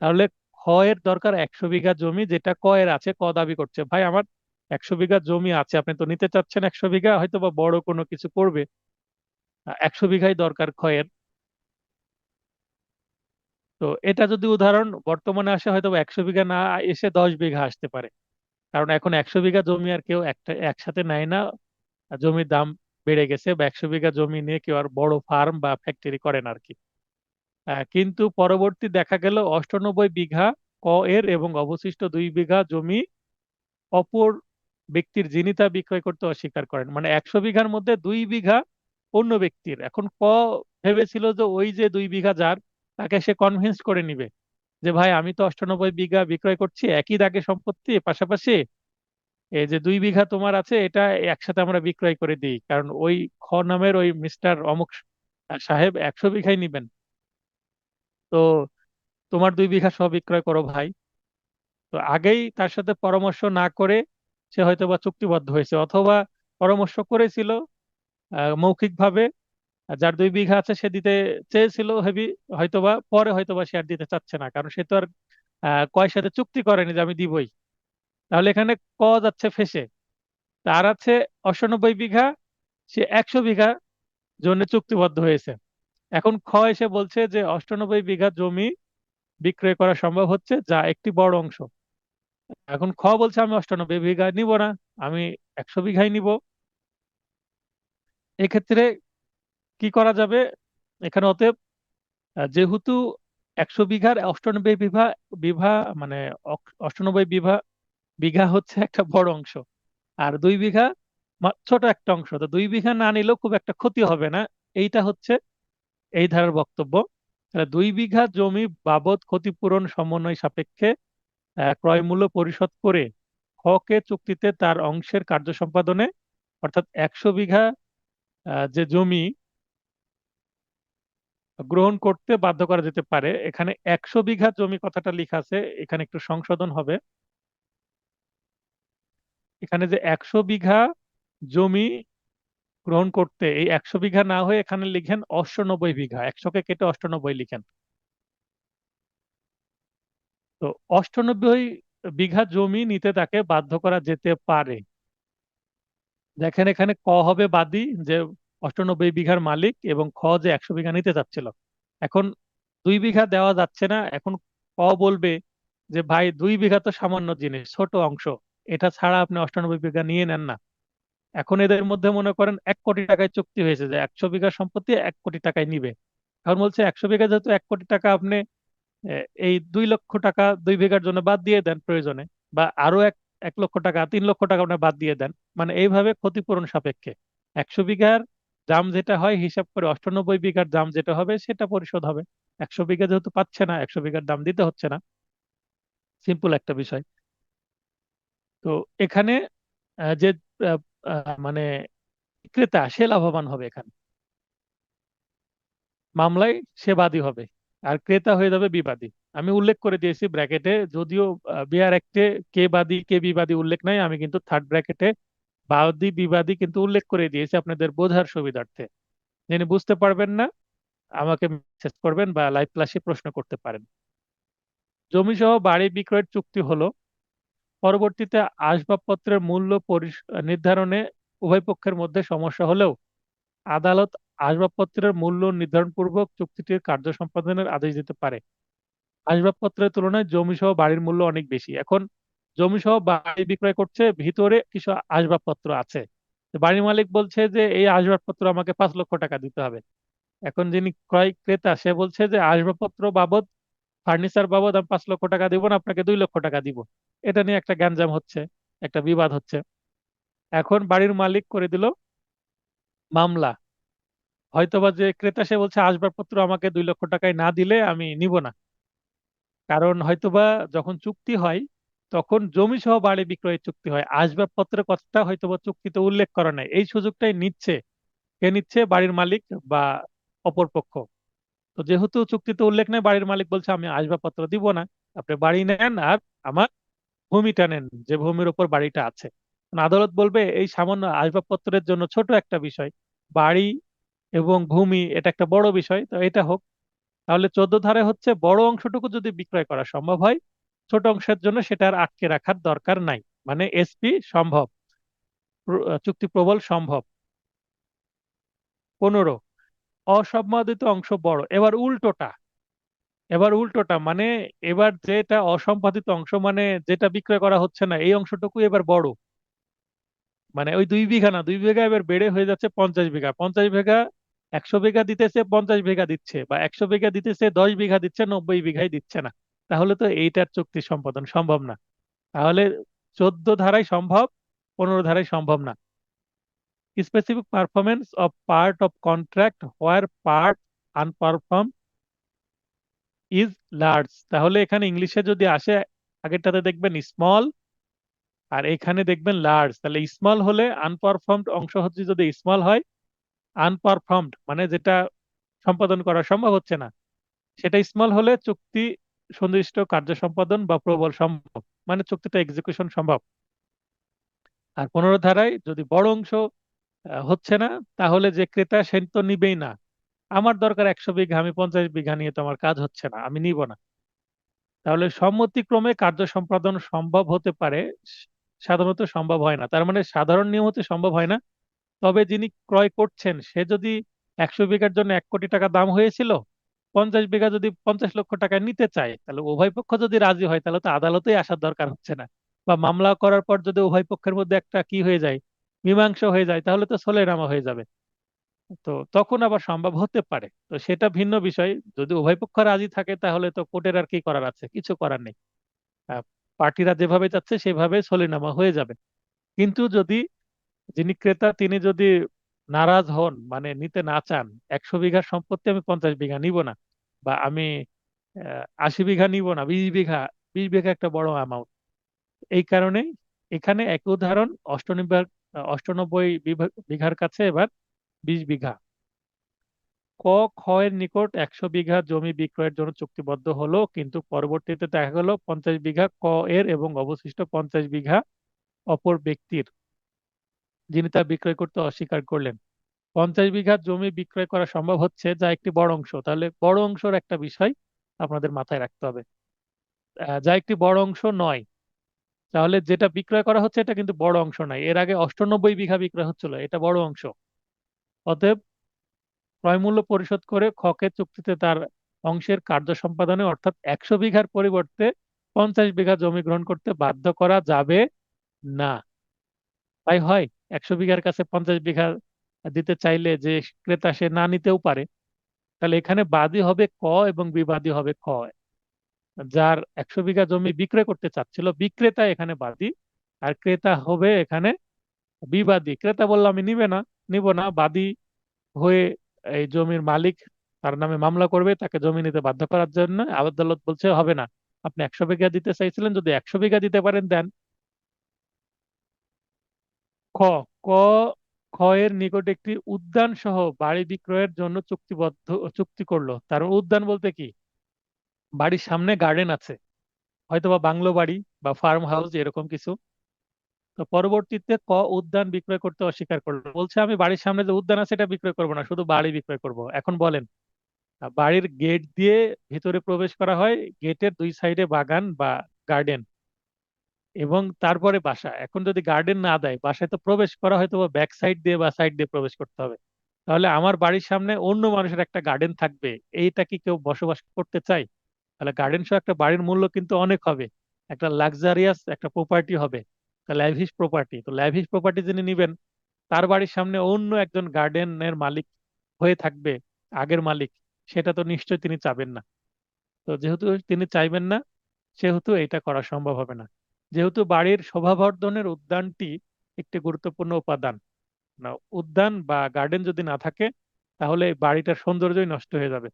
তাহলে খ এর দরকার 100 বিঘা জমি, যেটা ক এর আছে। ক দাবি করছে, ভাই আমার 100 বিঘা জমি আছে, আপনি তো নিতে চাচ্ছেন 100 বিঘা, হয়তো বা বড় কোনো কিছু করবে, 100 বিঘাই দরকার খ এর। তো এটা যদি উদাহরণ বর্তমানে আসে, হয়তো বা 100 বিঘা না এসে 10 বিঘা আসতে পারে। কারণ এখন 100 বিঘা জমি আর কেউ একটা একসাথে নেয় না। জমির দাম বেড়ে গেছে, বা 100 বিঘা জমি নিয়ে কেউ আর বড় ফার্ম বা ফ্যাক্টরি করে না আর কি। কিন্তু পরবর্তী দেখা গেল 98 বিঘা ক এর, এবং অবশিষ্ট 2 বিঘা জমি অপর ব্যক্তির, যিনি তা বিক্রয় করতে অস্বীকার করেন। মানে 100 বিঘার মধ্যে 2 বিঘা অন্য ব্যক্তির। এখন ক ভেবেছিল যে ওই যে 2 বিঘা যার, তাকে সে কনভিন্স করে নিবে যে ভাই আমি তো 98 বিঘা বিক্রয় করছি, একই দাগে সম্পত্তি পাশাপাশি, এই যে 2 বিঘা তোমার আছে এটা একসাথে আমরা বিক্রয় করে দিই, কারণ ওই খ নামের ওই মিস্টার অমুক সাহেব 100 বিঘাই নিবেন। তো তোমার 2 বিঘা সহ বিক্রয় করো ভাই। তো আগেই তার সাথে পরামর্শ না করে সে হয়তোবা চুক্তিবদ্ধ হয়েছে, অথবা পরামর্শ করেছিল মৌখিকভাবে। আর যার 2 বিঘা আছে সে দিতে চেয়েছিল হেভি, হয়তোবা পরে হয়তোবা সে আর দিতে চাচ্ছে না, কারণ সে তো আর কয়ের সাথে চুক্তি করেনি যে আমি দিবই। তাহলে এখানে ক যাচ্ছে ফেসে। তার আছে 98 বিঘা, সে 100 বিঘা জন্য চুক্তিবদ্ধ হয়েছে। এখন খ এসে বলছে যে 98 বিঘা জমি বিক্রয় করা সম্ভব হচ্ছে, যা একটি বড় অংশ। এখন খ বলছে আমি 98 বিঘা নিব না, আমি 100 বিঘাই নিব। এক্ষেত্রে কি করা যাবে? এখানে অতএব যেহেতু 100 বিঘার 98 বিঘা বিঘা মানে 98 বিঘা বিঘা হচ্ছে একটা বড় অংশ, আর 2 বিঘা ছোট একটা অংশ, তো 2 বিঘা না নিলেও খুব একটা ক্ষতি হবে না। এইটা হচ্ছে এই ধারার বক্তব্য। তাহলে 2 বিঘা জমি বাবদ ক্ষতিপূরণ সমন্বয় সাপেক্ষে ক্রয় মূল্য পরিশোধ করে হকে চুক্তিতে তার অংশের কার্য সম্পাদনে, অর্থাৎ 100 বিঘা যে জমি গ্রহণ করতে বাধ্য করা যেতে পারে। এখানে 100 বিঘা জমি কথাটা লেখা আছে, এখানে একটু সংশোধন হবে। এখানে যে 100 বিঘা জমি গ্রহণ করতে, এই 100 বিঘা না হয়ে এখানে লিখেন 98 বিঘা, 100কে কেটে 98 লিখেন। তো 98 বিঘা জমি নিতে তাকে বাধ্য করা যেতে পারে। দেখেন এখানে ক হবে বাদী, যে 98 বিঘার মালিক, এবং খ যে 100 বিঘা নিতে চাচ্ছিল। এখন 2 বিঘা দেওয়া যাচ্ছে না। এখন ক বলবে যে ভাই 2 বিঘা তো সামান্য জিনিস, ছোট অংশ, এটা ছাড়া আপনি 98 বিঘা নিয়ে নেন না। এখন এদের মধ্যে মনে করেন 1 কোটি টাকায় চুক্তি হয়েছে যে 100 বিঘা সম্পত্তি 1 কোটি টাকায় নিবে। এখন বলছে 100 বিঘা যেহেতু 1 কোটি টাকা, আপনি এই 2 লক্ষ টাকা 2 বিঘার জন্য বাদ দিয়ে দেন প্রয়োজনে, বা আরো 1 লক্ষ টাকা 3 লক্ষ টাকা আপনি বাদ দিয়ে দেন। মানে এইভাবে ক্ষতিপূরণ সাপেক্ষে 100 বিঘার দাম যেটা হয় হিসাব করে 98 বিঘার দাম যেটা হবে সেটা পরিশোধ হবে। 100 বিঘা যেহেতু পাচ্ছে না, 100 বিঘার দাম দিতে হচ্ছে না। সিম্পল একটা বিষয়। তো এখানে যে আহ, মানে ক্রেতা সে লাভবান হবে এখানে, মামলায় সে বাদী হবে, আর ক্রেতা হয়ে যাবে বিবাদী। আমি উল্লেখ করে দিয়েছি ব্র্যাকেটে, যদিও বিআর অ্যাক্টে কে বাদী কে বিবাদী উল্লেখ নাই, আমি কিন্তু থার্ড ব্র্যাকেটে বাদী বিবাদী কিন্তু উল্লেখ করে দিয়েছি আপনাদের বোঝার সুবিধার্থে। যিনি বুঝতে পারবেন না আমাকে মেসেজ করবেন বা লাইভ ক্লাসে প্রশ্ন করতে পারেন। জমি সহ বাড়ি বিক্রয়ের চুক্তি হলো। পরবর্তীতে আসবাবপত্রের মূল্য নির্ধারণে উভয় পক্ষের মধ্যে সমস্যা হলেও আদালত আসবাবপত্রের মূল্য নির্ধারণ পূর্বক চুক্তিটির কার্য সম্পাদনের আদেশ দিতে পারে। আসবাবপত্রের তুলনায় জমি সহ বাড়ির মূল্য অনেক বেশি। এখন জমি সহ বাড়ি বিক্রয় করছে, ভিতরে কিছু আসবাবপত্র আছে। তো বাড়ির মালিক বলছে যে এই আসবাবপত্র আমাকে 5 লক্ষ টাকা দিতে হবে। এখন যিনি ক্রয় ক্রেতা সে বলছে যে আসবাবপত্র বাবদ, ফার্নিচার বাবদ আমি 5 লক্ষ টাকা দিব না, আপনাকে 2 লক্ষ টাকা দিব। এটা নিয়ে একটা গ্যাঞ্জাম হচ্ছে, একটা বিবাদ হচ্ছে। এখন বাড়ির মালিক করে দিল মামলা। হয়তোবা যে ক্রেতা সে বলছে আসবাবপত্র আমাকে 2 লক্ষ টাকায় না দিলে আমি নিব না। কারণ হয়তোবা যখন চুক্তি হয় তখন জমি সহ বাড়ি বিক্রয়ের চুক্তি হয়, আসবাবপত্রের কথাটা হয়তোবা চুক্তিতে উল্লেখ করা নাই। এই সুযোগটাই নিচ্ছে, কে নিচ্ছে? বাড়ির মালিক বা অপরপক্ষ। তো যেহেতু চুক্তিতে উল্লেখ নেই, বাড়ির মালিক বলছে আমি আসবাবপত্র দিব না, আপনি বাড়ি নেন আর আমার ভূমিটা নেন, যে ভূমির উপর বাড়িটা আছে। কারণ আদালত বলবে এই সামান্য আসবাবপত্রের জন্য ছোট একটা বিষয়, বাড়ি এবং ভূমি এটা একটা বড় বিষয়, তো এটা হোক। তাহলে 14 ধারায় হচ্ছে বড় অংশটুকু যদি বিক্রয় করা সম্ভব হয়, ছোট অংশের জন্য সেটা আর আটকে রাখার দরকার নাই। মানে এসপি সম্ভব, চুক্তি প্রবল সম্ভব। 15, অসম্পাদিত অংশ বড়। এবার উল্টোটা মানে এবার যেটা অসম্পাদিত অংশ, মানে যেটা বিক্রয় করা হচ্ছে না, এই অংশটুকু এবার বড়। মানে ওই 2 বিঘা না, 2 বিঘা এবার বেড়ে হয়ে যাচ্ছে 50 বিঘা। 50 বিঘা 100 বিঘা দিতেছে, 50 বিঘা দিচ্ছে, বা 100 বিঘা দিতেছে, 10 বিঘা দিচ্ছে, 90 বিঘাই দিচ্ছে না। তাহলে তো এইটার চুক্তি সম্পাদন সম্ভব না। তাহলে 14 ধারায় সম্ভব, 15 ধারায় সম্ভব না। Specific performance of part of contract where part unperform is large. তাহলে এখানে ইংলিশে যদি আসে, আগেরটাতে দেখবেন স্মল আর এখানে দেখবেন লার্জ। তাহলে স্মল হলে আনপারফর্মড অংশ হচ্ছে, যদি স্মল হয়, আনপারফর্মড মানে যেটা সম্পাদন করা সম্ভব হচ্ছে না, সেটা স্মল হলে চুক্তি সুনির্দিষ্ট কার্য সম্পাদন বা প্রবল সম্ভব, মানে চুক্তিটা এক্সিকিউশন সম্ভব। আর 15 ধারায় যদি বড় অংশ হচ্ছে না, তাহলে যে ক্রেতা সে তো নিবেই না। আমার দরকার 100 বিঘা, আমি 50 বিঘা নিয়ে তো আমার কাজ হচ্ছে না, আমি নিব না। তাহলে সম্মতিক্রমে কার্য সম্পাদন সম্ভব হতে পারে, সাধারণত সম্ভব হয় না। তার মানে সাধারণ নিয়ম হতে সম্ভব হয় না। তবে যিনি ক্রয় করছেন সে যদি 100 বিঘার জন্য 1 কোটি টাকা দাম হয়েছিল, 50 বিঘা যদি 50 লক্ষ টাকা নিতে চায়, তাহলে উভয় পক্ষ যদি রাজি হয় তাহলে তো আদালতেই আসার দরকার হচ্ছে না। বা মামলা করার পর যদি উভয় পক্ষের মধ্যে একটা কি হয়ে যায়, মীমাংসা হয়ে যায়, তাহলে তো সোলেনামা হয়ে যাবে। তো তখন আবার সম্ভব হতে পারে, তো সেটা ভিন্ন বিষয়। যদি উভয় পক্ষ রাজি থাকে তাহলে তো কোর্টের আর কি করার আছে, কিছু করার নেই। আহ, পার্টিরা যেভাবে চাচ্ছে সেভাবে সোলেনামা হয়ে যাবে। কিন্তু যদি যিনি ক্রেতা তিনি যদি নারাজ হন, মানে নিতে না চান, 100 বিঘার সম্পত্তি আমি 50 বিঘা নিব না, বা আমি 80 বিঘা নিব না, 20 বিঘা, 20 বিঘা একটা বড় অ্যামাউন্ট। এই কারণে এখানে এক উদাহরণ, 98 বিঘার কাছে এবার 20 বিঘা। ক খ এর নিকট 100 বিঘা জমি বিক্রয়ের জন্য চুক্তিবদ্ধ হলো, কিন্তু পরবর্তীতে দেখা গেল 50 বিঘা ক এর এবং অবশিষ্ট 50 বিঘা অপর ব্যক্তির, যিনি তা বিক্রয় করতে অস্বীকার করলেন। 50 বিঘা জমি বিক্রয় করা সম্ভব হচ্ছে, যা একটি বড় অংশ। তাহলে বড় অংশের একটা বিষয় আপনাদের মাথায় রাখতে হবে। যা একটি বড় অংশ নয়, তাহলে যেটা বিক্রয় করা হচ্ছে এটা কিন্তু বড় অংশ নয়। এর আগে 98 বিঘা বিক্রয় হচ্ছিল, এটা বড় অংশ। অতএব ক্রয় মূল্য পরিশোধ করে খকে চুক্তিতে তার অংশের কার্য সম্পাদনে, অর্থাৎ 100 বিঘার পরিবর্তে 50 বিঘা জমি গ্রহণ করতে বাধ্য করা যাবে না। তাই হয়, 100 বিঘার কাছে 50 বিঘা দিতে চাইলে যে ক্রেতা সে না নিতেও পারে। তাহলে এখানে বাদী হবে ক এবং বিবাদী হবে খ। যার 100 বিঘা জমি বিক্রয় করতে চাচ্ছিল বিক্রেতা এখানে বাদী, আর ক্রেতা হবে এখানে বিবাদী। ক্রেতা বললো আমি নিব না, বাদী হয়ে এই জমির মালিক তার নামে মামলা করবে, তাকে জমি নিতে বাধ্য করার জন্য। আদালত বলছে হবে না, আপনি 100 বিঘা দিতে চাইছিলেন, যদি 100 বিঘা দিতে পারেন দেন। খ ক খ এর নিকট একটি উদ্যান সহ বাড়ি বিক্রয়ের জন্য চুক্তি করলো। তার উদ্যান বলতে কি, বাড়ির সামনে গার্ডেন আছে, হয়তোবা বাংলো বাড়ি বা ফার্ম হাউস এরকম কিছু। তো পরবর্তীতে উদ্যান বিক্রয় করতে অস্বীকার করলো, বলছে আমি বাড়ির সামনে যে উদ্যান আছে এটা বিক্রয় করবো না, শুধু বাড়ি বিক্রয় করব। এখন বলেন, বাড়ির গেট দিয়ে ভিতরে প্রবেশ করা হয়, গেটের 2 সাইডে বাগান বা গার্ডেন, এবং তারপরে বাসা। এখন যদি গার্ডেন না দেয়, বাসায় তো প্রবেশ করা হয়তো ব্যাক সাইড দিয়ে বা সাইড দিয়ে প্রবেশ করতে হবে। তাহলে আমার বাড়ির সামনে অন্য মানুষের একটা গার্ডেন থাকবে, এইটা কি কেউ বসবাস করতে চায়? তাহলে গার্ডেন সহ একটা বাড়ির মূল্য কিন্তু অনেক হবে, একটা লাক্সারিয়াস একটা প্রপার্টি হবে, ল্যাভিশ প্রপার্টি। তো ল্যাভিশ প্রপার্টি যিনি নিবেন, তার বাড়ির সামনে অন্য একজন গার্ডেনের মালিক হয়ে থাকবে, আগের মালিক, সেটা তো নিশ্চয়ই তিনি চাবেন না। তো যেহেতু তিনি চাইবেন না, সেহেতু এটা করা সম্ভব হবে না। যেহেতু বাড়ির শোভাবর্ধনের উদ্যানটি একটি গুরুত্বপূর্ণ উপাদান, না উদ্যান বা গার্ডেন যদি না থাকে, তাহলে এই বাড়িটার সৌন্দর্যই নষ্ট হয়ে যাবে।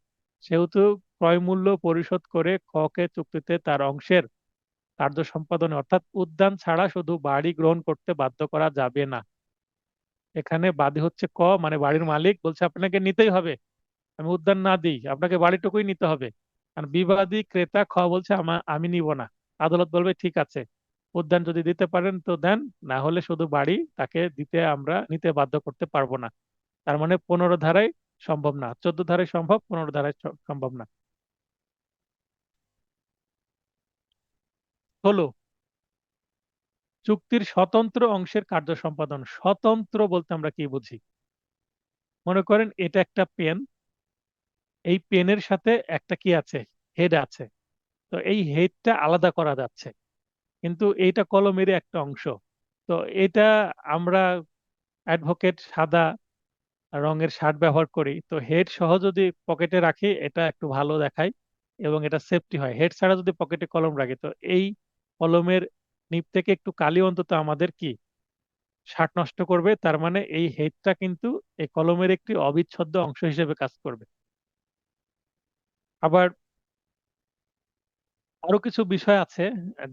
সেহেতু ক্রয় মূল্য পরিশোধ করে খকে চুক্তিতে তার অংশের কার্য সম্পাদনে, অর্থাৎ উদ্যান ছাড়া শুধু বাড়ি গ্রহণ করতে বাধ্য করা যাবে না। এখানে বাদী হচ্ছে ক, মানে বাড়ির মালিক বলছে আপনাকে নিতেই হবে, আমি উদ্যান না দিই আপনাকে বাড়িটুকুই নিতে হবে। আর বিবাদী ক্রেতা খ বলছে আমি নিব না। আদালত বলবে ঠিক আছে, উদ্যান যদি দিতে পারেন তো দেন, না হলে শুধু বাড়ি তাকে দিতে আমরা নিতে বাধ্য করতে পারবো না। তার মানে 15 ধারায় সম্ভব না, 14 ধারায় সম্ভব, 15 ধারায় সম্ভব না। হলো চুক্তির স্বতন্ত্র অংশের কার্য সম্পাদন। স্বতন্ত্র বলতে আমরা কি বুঝি? মনে করেন এটা একটা পেন, এই পেনের সাথে একটা কি আছে, হেড আছে। তো এই হেডটা আলাদা করা যাচ্ছে, কিন্তু এইটা কলমেরই একটা অংশ। তো এটা আমরা অ্যাডভোকেট সাদা রঙের শার্ট ব্যবহার করি, তো হেড সহ যদি পকেটে রাখি এটা একটু ভালো দেখায় এবং এটা সেফটি হয়। হেড ছাড়া যদি পকেটে কলম রাখি, তো এই কলমের নিপ থেকে একটু কালি অন্তত আমাদের কি শার্ট নষ্ট করবে, তার মানে এই হেডটা কিন্তু এই কলমের একটি অবিচ্ছেদ্য অংশ হিসেবে কাজ করবে। আবার আরো কিছু বিষয় আছে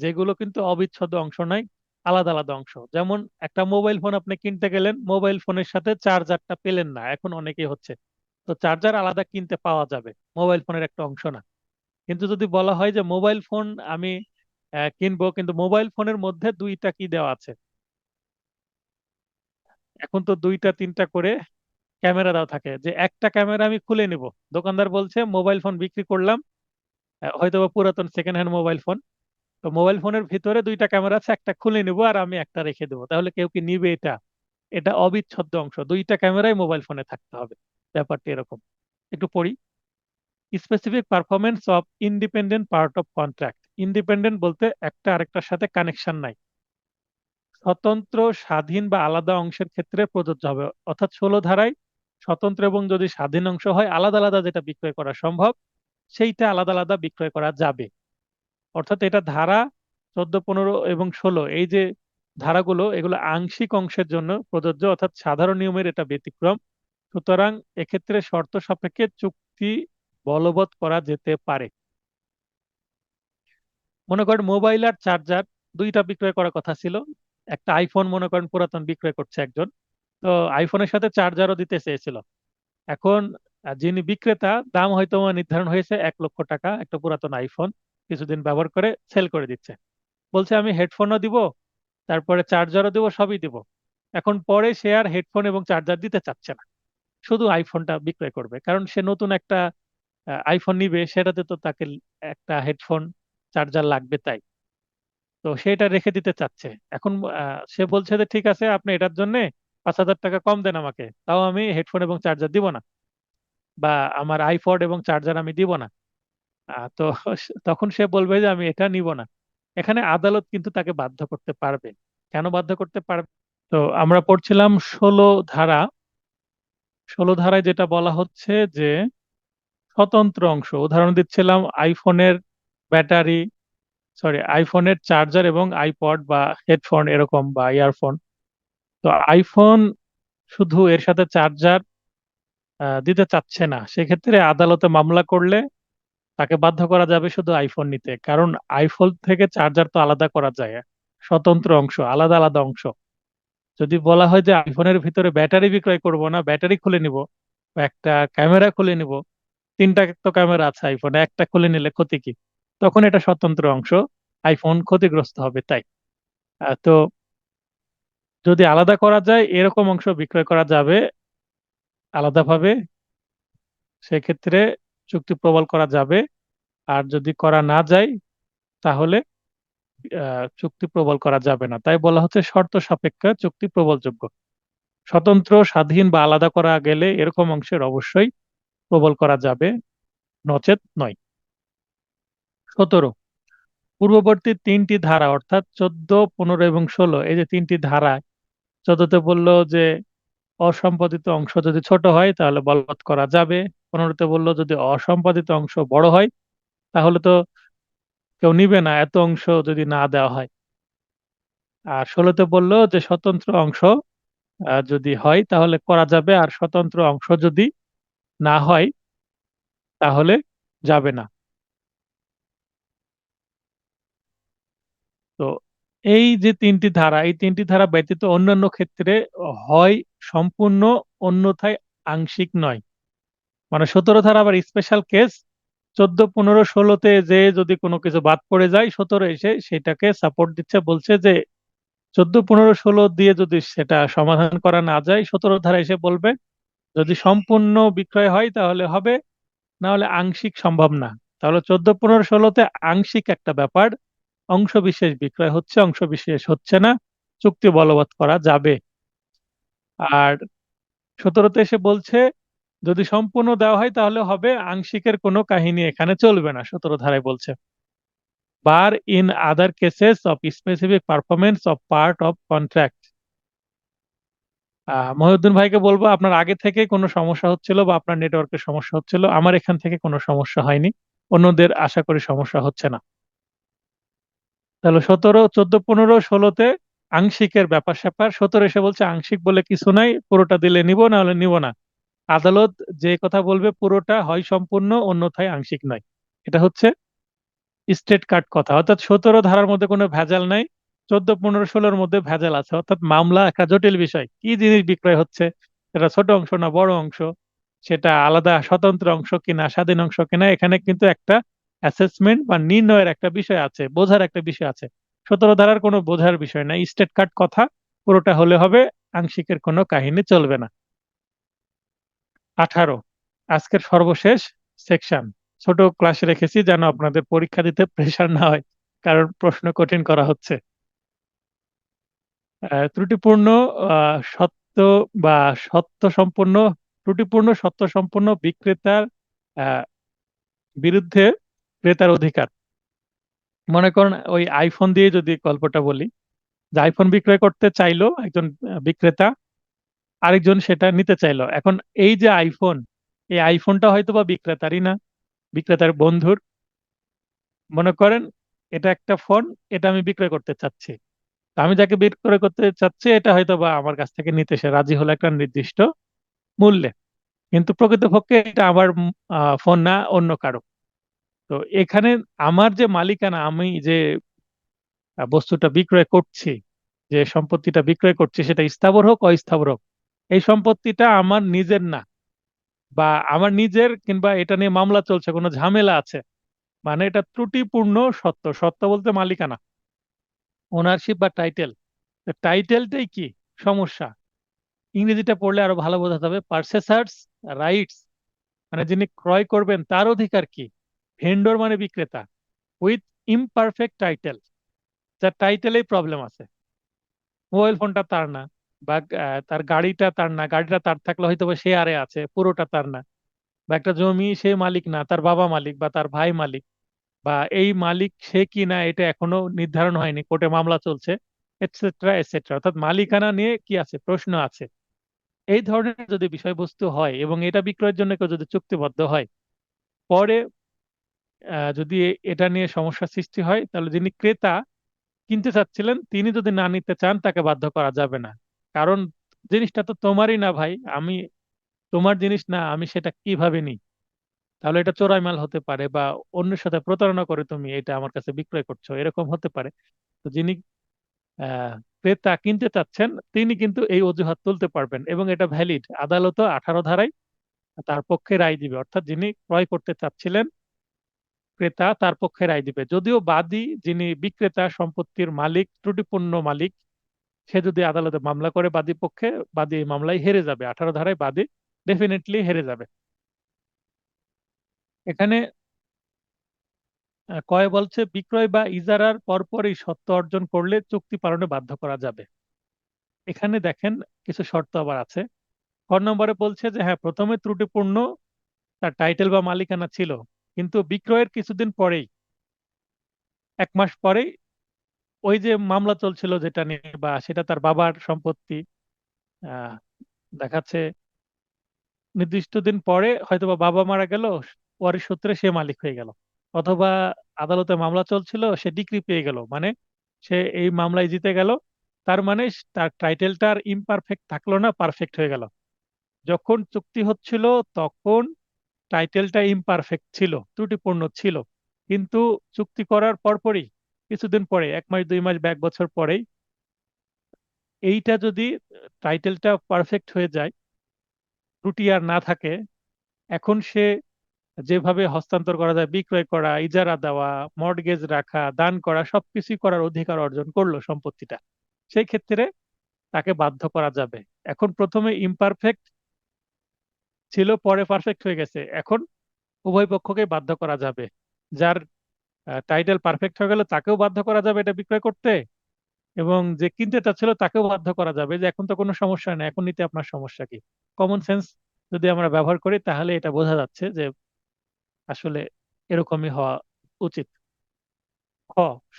যেগুলো কিন্তু অবিচ্ছেদ্য অংশ নয়, আলাদা আলাদা অংশ। যেমন একটা মোবাইল ফোন আপনি কিনতে গেলেন, মোবাইল ফোনের সাথে চার্জারটা পেলেন না, এখন অনেকেই হচ্ছে। তো চার্জার আলাদা কিনতে পাওয়া যাবে, মোবাইল ফোনের একটা অংশ না। কিন্তু যদি বলা হয় যে মোবাইল ফোন আমি কিনবো, কিন্তু মোবাইল ফোনের মধ্যে দুইটা কি দেওয়া আছে, এখন তো দুইটা তিনটা করে ক্যামেরা দেওয়া থাকে, যে একটা ক্যামেরা আমি খুলে নিব। দোকানদার বলছে মোবাইল ফোন বিক্রি করলাম, হয়তো বা পুরাতন সেকেন্ড হ্যান্ড মোবাইল ফোন। তো মোবাইল ফোনের ভিতরে দুইটা ক্যামেরা আছে, একটা খুলে নিব আর আমি একটা রেখে দেবো, তাহলে কেউ কি নিবে এটা? এটা অবিচ্ছেদ্য অংশ, দুইটা ক্যামেরাই মোবাইল ফোনে থাকতে হবে। ব্যাপারটা এরকম। একটু পড়ি। Specific performance of independent part of contract. Independent বলতে একটা আরেকটার সাথে কানেকশন নাই, স্বতন্ত্র স্বাধীন বা আলাদা অংশের ক্ষেত্রে প্রযোজ্য হবে। অর্থাৎ 16 ধারায় স্বতন্ত্র এবং যদি স্বাধীন অংশ হয়, আলাদা আলাদা যেটা বিক্রয় করা সম্ভব সেইটা আলাদা আলাদা বিক্রয় করা যাবে। অর্থাৎ এটা ধারা 14, 15 এবং 16, এই যে ধারাগুলো, এগুলো আংশিক অংশের জন্য প্রযোজ্য, অর্থাৎ সাধারণ নিয়মের এটা ব্যতিক্রম। সুতরাং এক্ষেত্রে শর্ত সাপেক্ষে চুক্তি বলবৎ করা যেতে পারে। মনে করেন মোবাইল আর চার্জার দুইটা বিক্রয় করার কথা ছিল। একটা আইফোন মনে করেন পুরাতন বিক্রয় করছে একজন, তো আইফোনের সাথে চার্জারও দিতে চেয়েছিল। এখন যিনি বিক্রেতা, দাম হয়তো নির্ধারণ হয়েছে 1 লক্ষ টাকা, একটা পুরাতন আইফোন কিছুদিন ব্যবহার করে সেল করে দিচ্ছে। বলছে আমি হেডফোনও দিব, তারপরে চার্জারও দিব, সবই দিব। এখন পরে সে আর হেডফোন এবং চার্জার দিতে চাচ্ছে না, শুধু আইফোনটা বিক্রয় করবে, কারণ সে নতুন একটা আইফোন নিবে, সেটাতে তো তাকে একটা হেডফোন চার্জার লাগবে, তাই। তো সেটা রেখে দিতে চাচ্ছে। এখন সে বলছে যে ঠিক আছে, আপনি এটার জন্য 5,000 টাকা কম দেন আমাকে, তাও আমি হেডফোন এবং চার্জার দিব না, বা আমার আইপড এবং চার্জার আমি দিব না। তো তখন সে বলবে যে আমি এটা নিব না। এখানে আদালত কিন্তু তাকে বাধ্য করতে পারবে। কেন বাধ্য করতে পারবে? তো আমরা পড়ছিলাম 16 ধারা। 16 ধারায় যেটা বলা হচ্ছে যে স্বতন্ত্র অংশ, উদাহরণ দিচ্ছিলাম আইফোনের ব্যাটারি, সরি আইফোনের চার্জার এবং আইপড বা হেডফোন এরকম বা ইয়ারফোন। তো আইফোন শুধু এর সাথে চার্জার দিতে চাচ্ছে না, সেক্ষেত্রে আদালতে মামলা করলে তাকে বাধ্য করা যাবে শুধু আইফোন নিতে, কারণ আইফোন থেকে চার্জার তো আলাদা করা যায়, স্বতন্ত্র অংশ, আলাদা আলাদা অংশ। যদি বলা হয় যে আইফোনের ভিতরে ব্যাটারি বিক্রয় করব না, ব্যাটারি খুলে নিব বা একটা ক্যামেরা খুলে নিব, তিনটা তো ক্যামেরা আছে আইফোনে, একটা খুলে নিলে ক্ষতি কি? তখন এটা স্বতন্ত্র অংশ, আইফোন ক্ষতিগ্রস্ত হবে, তাই। তো যদি আলাদা করা যায় এরকম অংশ বিক্রয় করা যাবে আলাদাভাবে, সেক্ষেত্রে চুক্তি প্রবল করা যাবে। আর যদি করা না যায়, তাহলে চুক্তি প্রবল করা যাবে না। তাই বলা হচ্ছে শর্ত সাপেক্ষে চুক্তি প্রবলযোগ্য। স্বতন্ত্র স্বাধীন বা আলাদা করা গেলে এরকম অংশের অবশ্যই প্রবল করা যাবে, নচেত নয়। 17, পূর্ববর্তী তিনটি ধারা অর্থাৎ 14, 15 এবং 16, এই যে তিনটি ধারা, 14তে বললো যে অসম্পাদিত অংশ যদি ছোট হয় তাহলে বলবৎ করা যাবে। 15তে বললো যদি অসম্পাদিত অংশ বড় হয় তাহলে তো কেউ নিবে না, এত অংশ যদি না দেওয়া হয়। আর 16তে বললো যে স্বতন্ত্র অংশ যদি হয় তাহলে করা যাবে, আর স্বতন্ত্র অংশ যদি না হয় তাহলে যাবে না। তো এই যে তিনটি ধারা, এই তিনটি ধারা ব্যতীত অন্যান্য ক্ষেত্রে হয় সম্পূর্ণ, অন্যথায় আংশিক নয়। মানে 17 ধারা আবার স্পেশাল কেস। 14, 15, 16তে যে যদি কোনো কিছু বাদ পড়ে যায়, 17 এসে সেটাকে সাপোর্ট দিচ্ছে, বলছে যে 14, 15, 16 দিয়ে যদি সেটা সমাধান করা না যায়, 17 ধারা এসে বলবে যদি সম্পূর্ণ বিক্রয় হয় তাহলে হবে, না হলে আংশিক সম্ভব না। তাহলে 14, 15, 16তে আংশিক একটা ব্যাপার, অংশ বিশেষ বিক্রয় হচ্ছে, অংশ বিশেষ হচ্ছে না, চুক্তি বলবৎ করা যাবে। আর 17তে এসে বলছে যদি সম্পূর্ণ দেওয়া হয় তাহলে হবে, আংশিকের কোনো কাহিনী এখানে চলবে না, 17 ধারায় বলছে। Bar in other cases of specific performance of part of contract. Mohiuddin ভাইকে বলবো আপনার আগে থেকে কোনো সমস্যা হচ্ছিল বা আপনার নেটওয়ার্কের সমস্যা হচ্ছিল, আমার এখান থেকে কোনো সমস্যা হয়নি, অন্যদের আশা করি সমস্যা হচ্ছে না। তাহলে 17, 14, 15, 16তে আংশিকের ব্যাপার স্যাপার, 17 এসে বলছে আংশিক বলে কিছু নাই, পুরোটা দিলে নিব না হলে নিব না। আদালত যে কথা বলবে পুরোটা হয় সম্পূর্ণ, অন্যথায় আংশিক নয়। এটা হচ্ছে স্টেট কাট কথা, অর্থাৎ 17 ধারার মধ্যে কোনো ভেজাল নাই, 14, 15, 16-র মধ্যে ভেজাল আছে। অর্থাৎ মামলা একটা জটিল বিষয়, কি জিনিস বিক্রয় হচ্ছে, সেটা ছোট অংশ না বড় অংশ, সেটা আলাদা স্বতন্ত্র অংশ কিনা স্বাধীন অংশ কিনা, এখানে কিন্তু একটা অ্যাসেসমেন্ট বা নির্ণয়ের একটা বিষয় আছে, বোঝার একটা বিষয় আছে। 17 ধারার কোনো বোঝার বিষয় নাই, স্টেট কাট কথা, পুরোটা হলে হবে, আংশিকের কোনো কাহিনী চলবে না। 18, আজকের সর্বশেষ সেকশন, ছোট ক্লাসে রেখেছি যেন আপনাদের পরীক্ষা দিতে প্রেসার না হয়, কারণ প্রশ্ন কঠিন করা হচ্ছে। ত্রুটিপূর্ণ সত্য বা সত্য সম্পন্ন, ত্রুটিপূর্ণ সত্য সম্পন্ন বিক্রেতার আহ, বিরুদ্ধে ক্রেতার অধিকার। মনে করেন ওই আইফোন দিয়ে যদি গল্পটা বলি, যে আইফোন বিক্রয় করতে চাইলো একজন বিক্রেতা, আরেকজন সেটা নিতে চাইলো। এখন এই যে আইফোন, এই আইফোনটা হয়তো বা বিক্রেতারই না, বিক্রেতার বন্ধুর। মনে করেন এটা একটা ফোন, এটা আমি বিক্রয় করতে চাচ্ছি, তো আমি যাকে বিক্রয় করতে চাচ্ছি এটা হয়তো বা আমার কাছ থেকে নিতে সে রাজি হলো একটা নির্দিষ্ট মূল্যে, কিন্তু প্রকৃতপক্ষে এটা আমার ফোন না, অন্য কারো। তো এখানে আমার যে মালিকানা, আমি যে বস্তুটা বিক্রয় করছি, যে সম্পত্তিটা বিক্রয় করছি, সেটা স্থাবর হোক অস্থাবর হোক, এই সম্পত্তিটা আমার নিজের না, বা আমার নিজের কিংবা এটা নিয়ে মামলা চলছে, কোনো ঝামেলা আছে, মানে এটা ত্রুটিপূর্ণ সত্য। সত্য বলতে মালিকানা, ওনারশিপ বা টাইটেল। টাইটেলটাই কি সমস্যা, ইংরেজিটা পড়লে আরো ভালো বোঝা যাবে। পারচেসার্স রাইটস, মানে যিনি ক্রয় করবেন তার অধিকার কি। ভেন্ডর মানে বিক্রেতা, উইথ ইমপারফেক্ট টাইটেল, যার টাইটেলেই প্রবলেম আছে। মোবাইল ফোনটা তার না, বা তার গাড়িটা তার না, গাড়িটা তার থাকলে হয়তো বা সে আরে আছে, পুরোটা তার না। বা একটা জমি সে মালিক না, তার বাবা মালিক বা তার ভাই মালিক, বা এই মালিক সে কি না এটা এখনো নির্ধারণ হয়নি, কোর্টে মামলা চলছে, এটসেট্রা এটসেট্রা। অর্থাৎ মালিকানা নিয়ে কি আছে, প্রশ্ন আছে। এই ধরনের যদি বিষয়বস্তু হয় এবং এটা বিক্রয়ের জন্য কেউ যদি চুক্তিবদ্ধ হয়, পরে যদি এটা নিয়ে সমস্যা সৃষ্টি হয়, তাহলে যিনি ক্রেতা কিনতে চাচ্ছিলেন তিনি যদি না নিতে চান তাকে বাধ্য করা যাবে না। কারণ জিনিসটা তো তোমারই না ভাই, আমি, তোমার জিনিস না, আমি সেটা কিভাবে নিই। তাহলে এটা চোরাই মাল হতে পারে, বা অন্যের সাথে প্রতারণা করে তুমি এটা আমার কাছে বিক্রয় করছো, এরকম হতে পারে। তো যিনি আহ ক্রেতা কিনতে চাচ্ছেন তিনি কিন্তু এই অজুহাত তুলতে পারবেন, এবং এটা ভ্যালিড, আদালতও 18 ধারায় তার পক্ষে রায় দিবে। অর্থাৎ যিনি ক্রয় করতে চাচ্ছিলেন ক্রেতা, তার পক্ষে রায় দিবে। যদিও বাদী যিনি বিক্রেতা সম্পত্তির মালিক, ত্রুটিপূর্ণ মালিক, সে যদি আদালতে মামলা করে বাদী পক্ষে, বাদী এই মামলায় হেরে যাবে, 18 ধারায় বাদী ডেফিনেটলি হেরে যাবে। এখানে কয় বলছে বিক্রয় বা ইজারার পরপরই সত্ত্ব অর্জন করলে চুক্তি পালনে বাধ্য করা যাবে। এখানে দেখেন কিছু শর্ত আবার আছে। ক নম্বরে বলছে যে হ্যাঁ, প্রথমে ত্রুটিপূর্ণ তার টাইটেল বা মালিকানা ছিল, কিন্তু বিক্রয়ের কিছুদিন পরেই 1 মাস পরেই ওই যে মামলা চলছিল যেটা নিয়ে, বা সেটা তার বাবার সম্পত্তি, আহ দেখাচ্ছে নির্দিষ্ট দিন পরে হয়তোবা বাবা মারা গেল, ওয়ারিশ সূত্রে সে মালিক হয়ে গেল। অথবা আদালতে মামলা চলছিল, সে ডিক্রি পেয়ে গেল, মানে সে এই মামলায় জিতে গেল। তার মানে তার টাইটেলটা আর ইমপারফেক্ট থাকলো না, পারফেক্ট হয়ে গেল। যখন চুক্তি হচ্ছিল তখন টাইটেলটা ইমপারফেক্ট ছিল, ত্রুটিপূর্ণ ছিল। কিন্তু চুক্তি করার পরপরই, কিছুদিন পরে, 1 মাস 2 মাস বা 1 বছর পরেই, এইটা যদি টাইটেলটা পারফেক্ট হয়ে যায়, ত্রুটি আর না থাকে, এখন সে যেভাবে হস্তান্তর করা যায়, বিক্রয় করা, ইজারা দেওয়া, মর্টগেজ রাখা, দান করা, সবকিছুই করার অধিকার অর্জন করলো সম্পত্তিটা। সেই ক্ষেত্রে তাকে বাধ্য করা যাবে। এখন প্রথমে ইমপারফেক্ট ছিল, পরে পারফেক্ট হয়ে গেছে, এখন উভয় পক্ষকে বাধ্য করা যাবে। যার টাইটেল পারফেক্ট হয়ে গেল তাকেও বাধ্য করা যাবে এটা বিক্রয় করতে, এবং যে কিনতে চাচ্ছিল তাকেও বাধ্য করা যাবে যে এখন তো কোনো সমস্যা নেই, এখন নিতে আপনার সমস্যা কি। কমন সেন্স যদি আমরা ব্যবহার করি তাহলে এটা বোঝা যাচ্ছে যে আসলে এরকমই হওয়া উচিত। খ,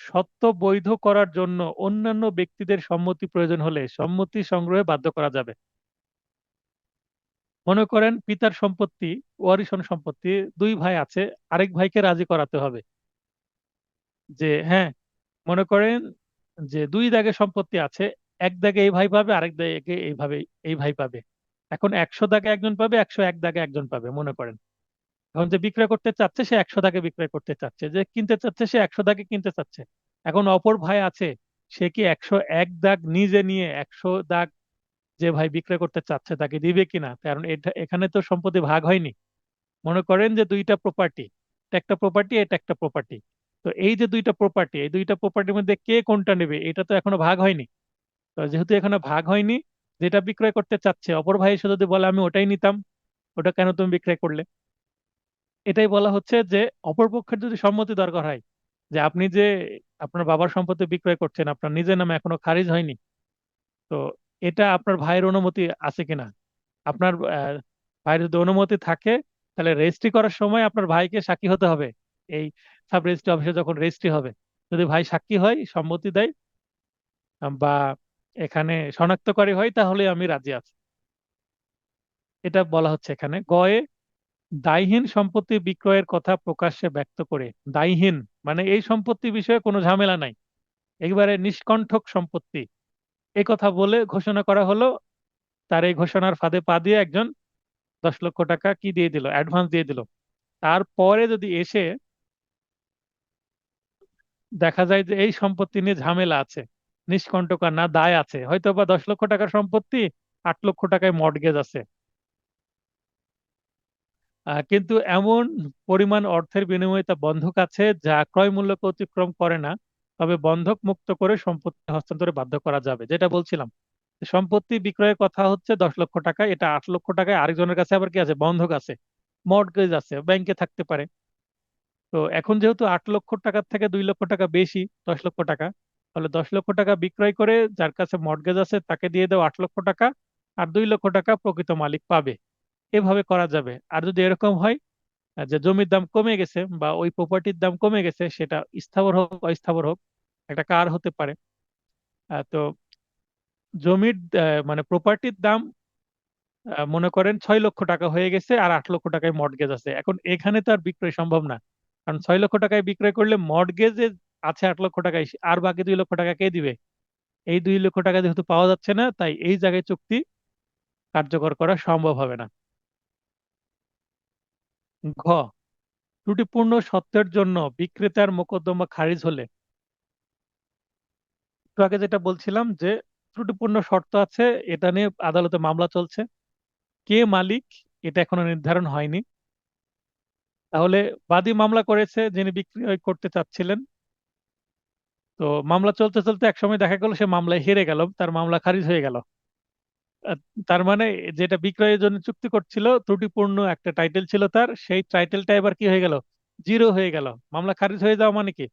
সত্ত্ব বৈধ করার জন্য অন্যান্য ব্যক্তিদের সম্মতি প্রয়োজন হলে সম্মতি সংগ্রহে বাধ্য করা যাবে। মনে করেন পিতার সম্পত্তি, ওয়ারিশন সম্পত্তি, 2 ভাই আছে, আরেক ভাইকে রাজি করাতে হবে যে হ্যাঁ, মনে করেন যে 2 দাগে সম্পত্তি আছে, এক দাগে এই ভাই পাবে, আরেক দাগে এইভাবে এই ভাই পাবে। এখন 100 দাগে একজন পাবে, 101 দাগে একজন পাবে মনে করেন। এখন যে বিক্রয় করতে চাচ্ছে সে 100 দাগে বিক্রয় করতে চাচ্ছে, যে কিনতে চাচ্ছে সে 100 দাগে কিনতে চাচ্ছে। এখন অপর ভাই আছে, সে কি 101 দাগ নিজে নিয়ে 100 দাগ যে ভাই বিক্রয় করতে চাচ্ছে তাকে দিবে কিনা, কারণ এটা এখানে তো সম্পত্তি ভাগ হয়নি। মনে করেন যে 2টা প্রপার্টি, একটা প্রপার্টি, এটা একটা প্রপার্টি। তো এই যে 2টা প্রপার্টি, এই 2টা প্রপার্টির মধ্যে কে কোনটা নেবে এটা তো এখনো ভাগ হয়নি। তো যেহেতু এখনো ভাগ হয়নি, যেটা বিক্রয় করতে চাচ্ছে অপর ভাই এসে যদি বলে আমি ওটাই নিতাম, ওটা কেন তুমি বিক্রয় করলে, এটাই বলা হচ্ছে যে অপর পক্ষের যদি সম্মতি দরকার হয়, যে আপনি যে আপনার বাবার সম্পত্তি বিক্রয় করছেন আপনার নিজের নামে এখনো খারিজ হয়নি, তো এটা আপনার ভাইয়ের অনুমতি আছে কিনা। আপনার ভাইয়ের যদি অনুমতি থাকে তাহলে রেজিস্ট্রি করার সময় আপনার ভাইকে সাক্ষী হতে হবে। এই সাব রেজিস্ট্রি অফিসে যখন রেজিস্ট্রি হবে, যদি ভাই সাক্ষী হয়, সম্মতি দেয়, বা এখানে শনাক্তকারী হয়, তাহলে আমি রাজি আছি। এটা বলা হচ্ছে এখানে। গয়ে, দায়হীন সম্পত্তি বিক্রয়ের কথা প্রকাশ্যে ব্যক্ত করে। দায়হীন মানে এই সম্পত্তি বিষয়ে কোনো ঝামেলা নাই, একেবারে নিষ্কণ্ঠক সম্পত্তি, এই কথা বলে ঘোষণা করা হলো। তার এই ঘোষণার ফাঁদে পা দিয়ে একজন 10 লক্ষ টাকা কি দিয়ে দিল, অ্যাডভান্স দিয়ে দিল। তারপরে যদি এসে দেখা যায় যে এই সম্পত্তি নিয়ে ঝামেলা আছে, নিষ্কণ্টক আর না দায় আছে, হয়তো বা 10 লক্ষ টাকার সম্পত্তি, 8 লক্ষ টাকায় মর্টগেজ আছে, কিন্তু এমন পরিমাণ অর্থের বিনিময়ে তা বন্ধক আছে যা ক্রয় মূল্যকে অতিক্রম করে না, তবে বন্ধক মুক্ত করে সম্পত্তি হস্তান্তরে বাধ্য করা যাবে। যেটা বলছিলাম, সম্পত্তি বিক্রয়ের কথা হচ্ছে 10 লক্ষ টাকা, এটা 8 লক্ষ টাকায় আরেকজনের কাছে আবার কি আছে, বন্ধক আছে, মর্টগেজ আছে, ব্যাংকে থাকতে পারে। তো এখন যেহেতু 8 লক্ষ টাকার থেকে 2 লক্ষ টাকা বেশি, 10 লক্ষ টাকা, তাহলে 10 লক্ষ টাকা বিক্রয় করে যার কাছে মর্টগেজ আছে তাকে দিয়ে দাও 8 লক্ষ টাকা, আর 2 লক্ষ টাকা প্রকৃত মালিক পাবে। এভাবে করা যাবে। আর যদি এরকম হয় যে জমির দাম কমে গেছে বা ওই প্রপার্টির দাম কমে গেছে, সেটা স্থাবর হোক অস্থাবর হোক, একটা কার হতে পারে, তো জমির মানে প্রপার্টির দাম মনে করেন 6 লক্ষ টাকা হয়ে গেছে, আর 8 লক্ষ টাকায় মর্টগেজ আছে। এখন এখানে তো আর বিক্রয় সম্ভব না, কারণ 6 লক্ষ টাকায় বিক্রয় করলে মর্টগেজে আছে 8 লক্ষ টাকায়, আর বাকি 2 লক্ষ টাকা কে দিবে। এই 2 লক্ষ টাকা যেহেতু পাওয়া যাচ্ছে না, তাই এই জায়গায় চুক্তি কার্যকর করা সম্ভব হবে না। ঘ, ত্রুটিপূর্ণ সত্ত্বের জন্য বিক্রেতার মোকদ্দমা খারিজ হলে। একটু আগে যেটা বলছিলাম যে ত্রুটিপূর্ণ শর্ত আছে, এটা নিয়ে আদালতে মামলা চলছে, কে মালিক এটা এখনো নির্ধারণ হয়নি। তাহলে বাদী মামলা করেছে, যিনি বিক্রি করতে চাচ্ছিলেন, তো মামলা চলতে চলতে একসময় দেখা গেল সে মামলায় হেরে গেল, তার মামলা খারিজ হয়ে গেল। আহ, তার মানে যেটা বিক্রয়ের জন্য চুক্তি করছিল, ত্রুটিপূর্ণ একটা টাইটেল ছিল তার, সেই টাইটেলটা এবার কি হয়ে গেল, জিরো হয়ে গেল। মামলা খারিজ হয়ে যাওয়া মানে কি,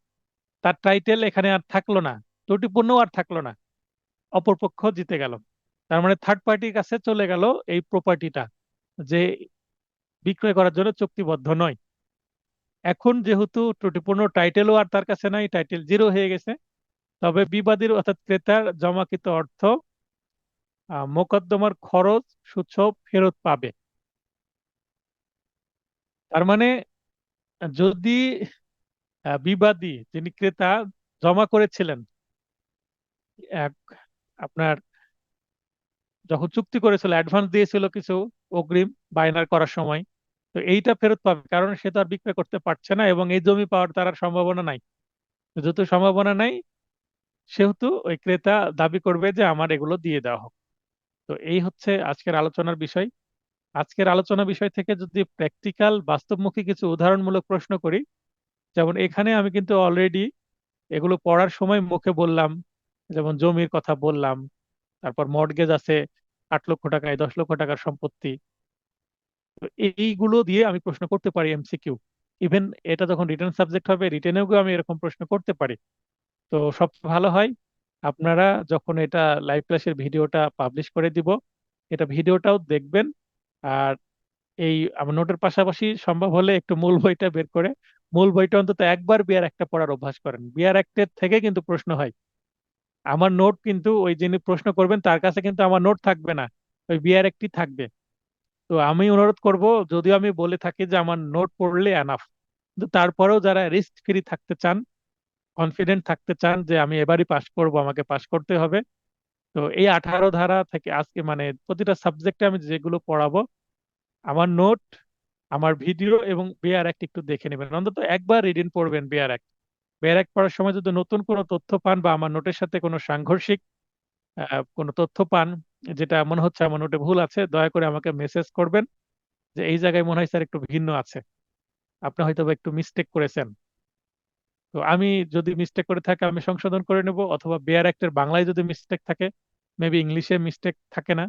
তার টাইটেল এখানে আর থাকলো না, ত্রুটিপূর্ণ আর থাকলো না, অপরপক্ষ জিতে গেল। তার মানে থার্ড পার্টির কাছে চলে গেল এই প্রপার্টিটা, যে বিক্রয় করার জন্য চুক্তিবদ্ধ নয়। এখন যেহেতু ত্রুটিপূর্ণ টাইটেলও আর তার কাছে নাই, টাইটেল জিরো হয়ে গেছে, তবে বিবাদীর অর্থাৎ ক্রেতার জমাকৃত অর্থ মোকদ্দমার খরচ সূচক ফেরত পাবে। তার মানে যদি বিবাদী যিনি ক্রেতা জমা করেছিলেন, এক- আপনার যখন চুক্তি করেছিল অ্যাডভান্স দিয়েছিল কিছু অগ্রিম বায়নার করার সময়, তো এইটা ফেরত পাবে, কারণ সে তো আর বিক্রয় করতে পারছে না এবং এই জমি পাওয়ার তার আর সম্ভাবনা নাই। তো যেহেতু সম্ভাবনা নাই, সেহেতু ওই ক্রেতা দাবি করবে যে আমার এগুলো দিয়ে দেওয়া হোক। তো এই হচ্ছে আজকের আলোচনার বিষয়। আজকের আলোচনা বিষয় থেকে যদি প্র্যাকটিক্যাল বাস্তবমুখী কিছু উদাহরণমূলক প্রশ্ন করি, যেমন এখানে আমি কিন্তু অলরেডি এগুলো পড়ার সময় মুখে বললাম, যেমন জমির কথা বললাম, তারপর মর্টগেজ আছে 8 লক্ষ টাকায় 10 লক্ষ টাকার সম্পত্তি। তো এইগুলো দিয়ে আমি প্রশ্ন করতে পারি এমসিকিউ। ইভেন এটা যখন রিটেন সাবজেক্ট হবে, রিটেনেও আমি এরকম প্রশ্ন করতে পারি। তো সবচেয়ে ভালো হয় আপনারা যখন এটা লাইভ ক্লাসের ভিডিওটা পাবলিশ করে দিব, এটা ভিডিওটাও দেখবেন। আর এই আমার নোটের পাশাপাশি সম্ভব হলে একটু মূল বইটা বের করে মূল বইটা অন্তত একবার বিয়ার একটা পড়ার অভ্যাস করেন। বিয়ার অ্যাক্টের থেকে কিন্তু প্রশ্ন হয়। আমার নোট কিন্তু ওই যিনি প্রশ্ন করবেন তার কাছে কিন্তু আমার নোট থাকবে না, ওই বিয়ার অ্যাক্টই থাকবে। তো আমি অনুরোধ করব, যদিও আমি বলে থাকি যে আমার নোট পড়লে এনাফ, কিন্তু তারপরেও যারা রিস্ক ফ্রি থাকতে চান, কনফিডেন্ট থাকতে চান যে আমি এবারই পাশ করব, আমাকে পাশ করতে হবে, তো এই 18 ধারা থেকে আজকে মানে প্রতিটা সাবজেক্টে আমি যেগুলো পড়াবো, আমার নোট, আমার ভিডিও এবং বেয়ার অ্যাক্ট একটু দেখে নেবেন, অন্তত একবার রিডিং পড়বেন বেয়ার অ্যাক্ট। বেয়ার অ্যাক্ট পড়ার সময় যদি নতুন কোনো তথ্য পান বা আমার নোটের সাথে কোনো সাংঘর্ষিক কোনো তথ্য পান, যেটা মনে হচ্ছে আমার নোটে ভুল আছে, দয়া করে আমাকে মেসেজ করবেন যে এই জায়গায় মনে হয় স্যার একটু ভিন্ন আছে, আপনি হয়তো বা একটু মিস্টেক করেছেন। তো আমি যদি মিস্টেক করে থাকে আমি সংশোধন করে নেব, অথবা বেয়ার অ্যাক্টের বাংলায় যদি মিস্টেক থাকে, মেবি ইংলিশে মিস্টেক থাকে না।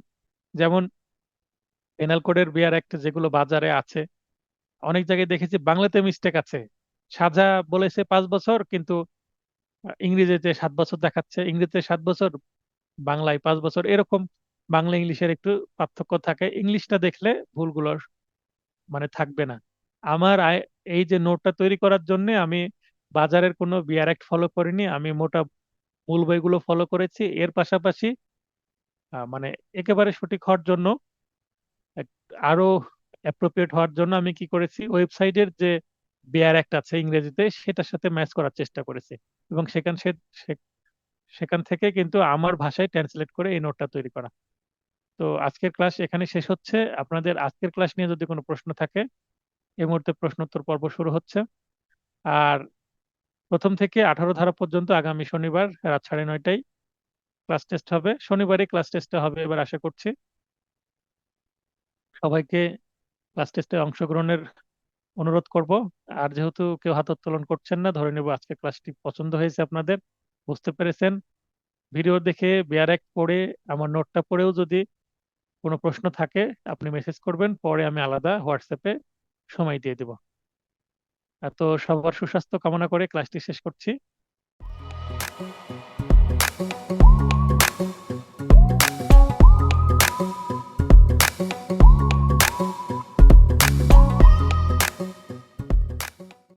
যেমন পেনাল কোডের বেয়ার অ্যাক্ট যেগুলো বাজারে আছে, অনেক জায়গায় দেখেছি বাংলাতে মিস্টেক আছে। সাজা বলেছে 5 বছর, কিন্তু ইংরেজিতে 7 বছর দেখাচ্ছে, ইংরেজিতে 7 বছর, বাংলায় 5 বছর, এরকম বাংলা ইংলিশের একটু পার্থক্য থাকে। ইংলিশটা দেখলে ভুলগুলো মানে থাকবে না। আমার এই যে নোটটা তৈরি করার জন্য আমি বাজারের কোনো বিয়ার অ্যাক্ট ফলো করিনি, আমি মোটা মূল বইগুলো ফলো করেছি। এর পাশাপাশি মানে একেবারে সঠিক হওয়ার জন্য, আরো অ্যাপ্রোপ্রিয়েট হওয়ার জন্য আমি কি করেছি, ওয়েবসাইটের যে বেয়ার অ্যাক্ট আছে ইংরেজিতে সেটার সাথে ম্যাচ করার চেষ্টা করেছি, এবং সে- সেখান থেকে কিন্তু আমার ভাষায় ট্রান্সলেট করে এই নোটটা তৈরি করা। তো আজকের ক্লাস এখানে শেষ হচ্ছে। আপনাদের আজকের ক্লাস নিয়ে যদি কোনো প্রশ্ন থাকে, এই মুহূর্তে প্রশ্নোত্তর পর্ব শুরু হচ্ছে। আর 1ম থেকে 18 ধারা পর্যন্ত আগামী শনিবার রাত 9:30টায় ক্লাস টেস্ট হবে। শনিবারই ক্লাস টেস্টটা হবে এবার, আশা করছি। সবাইকে ক্লাস টেস্টে অংশগ্রহণের অনুরোধ করব। আর যেহেতু কেউ হাত উত্তোলন করছেন না, ধরে নেব আজকে ক্লাসটি পছন্দ হয়েছে আপনাদের, বুঝতে পেরেছেন। ভিডিও দেখে বেয়ার অ্যাক্ট পড়ে আমার নোটটা পড়েও যদি কোনো প্রশ্ন থাকে আপনি মেসেজ করবেন, পরে আমি আলাদা হোয়াটসঅ্যাপে সময় দিয়ে দেব। তো সবার সুস্বাস্থ্য কামনা করে ক্লাসটি শেষ করছি।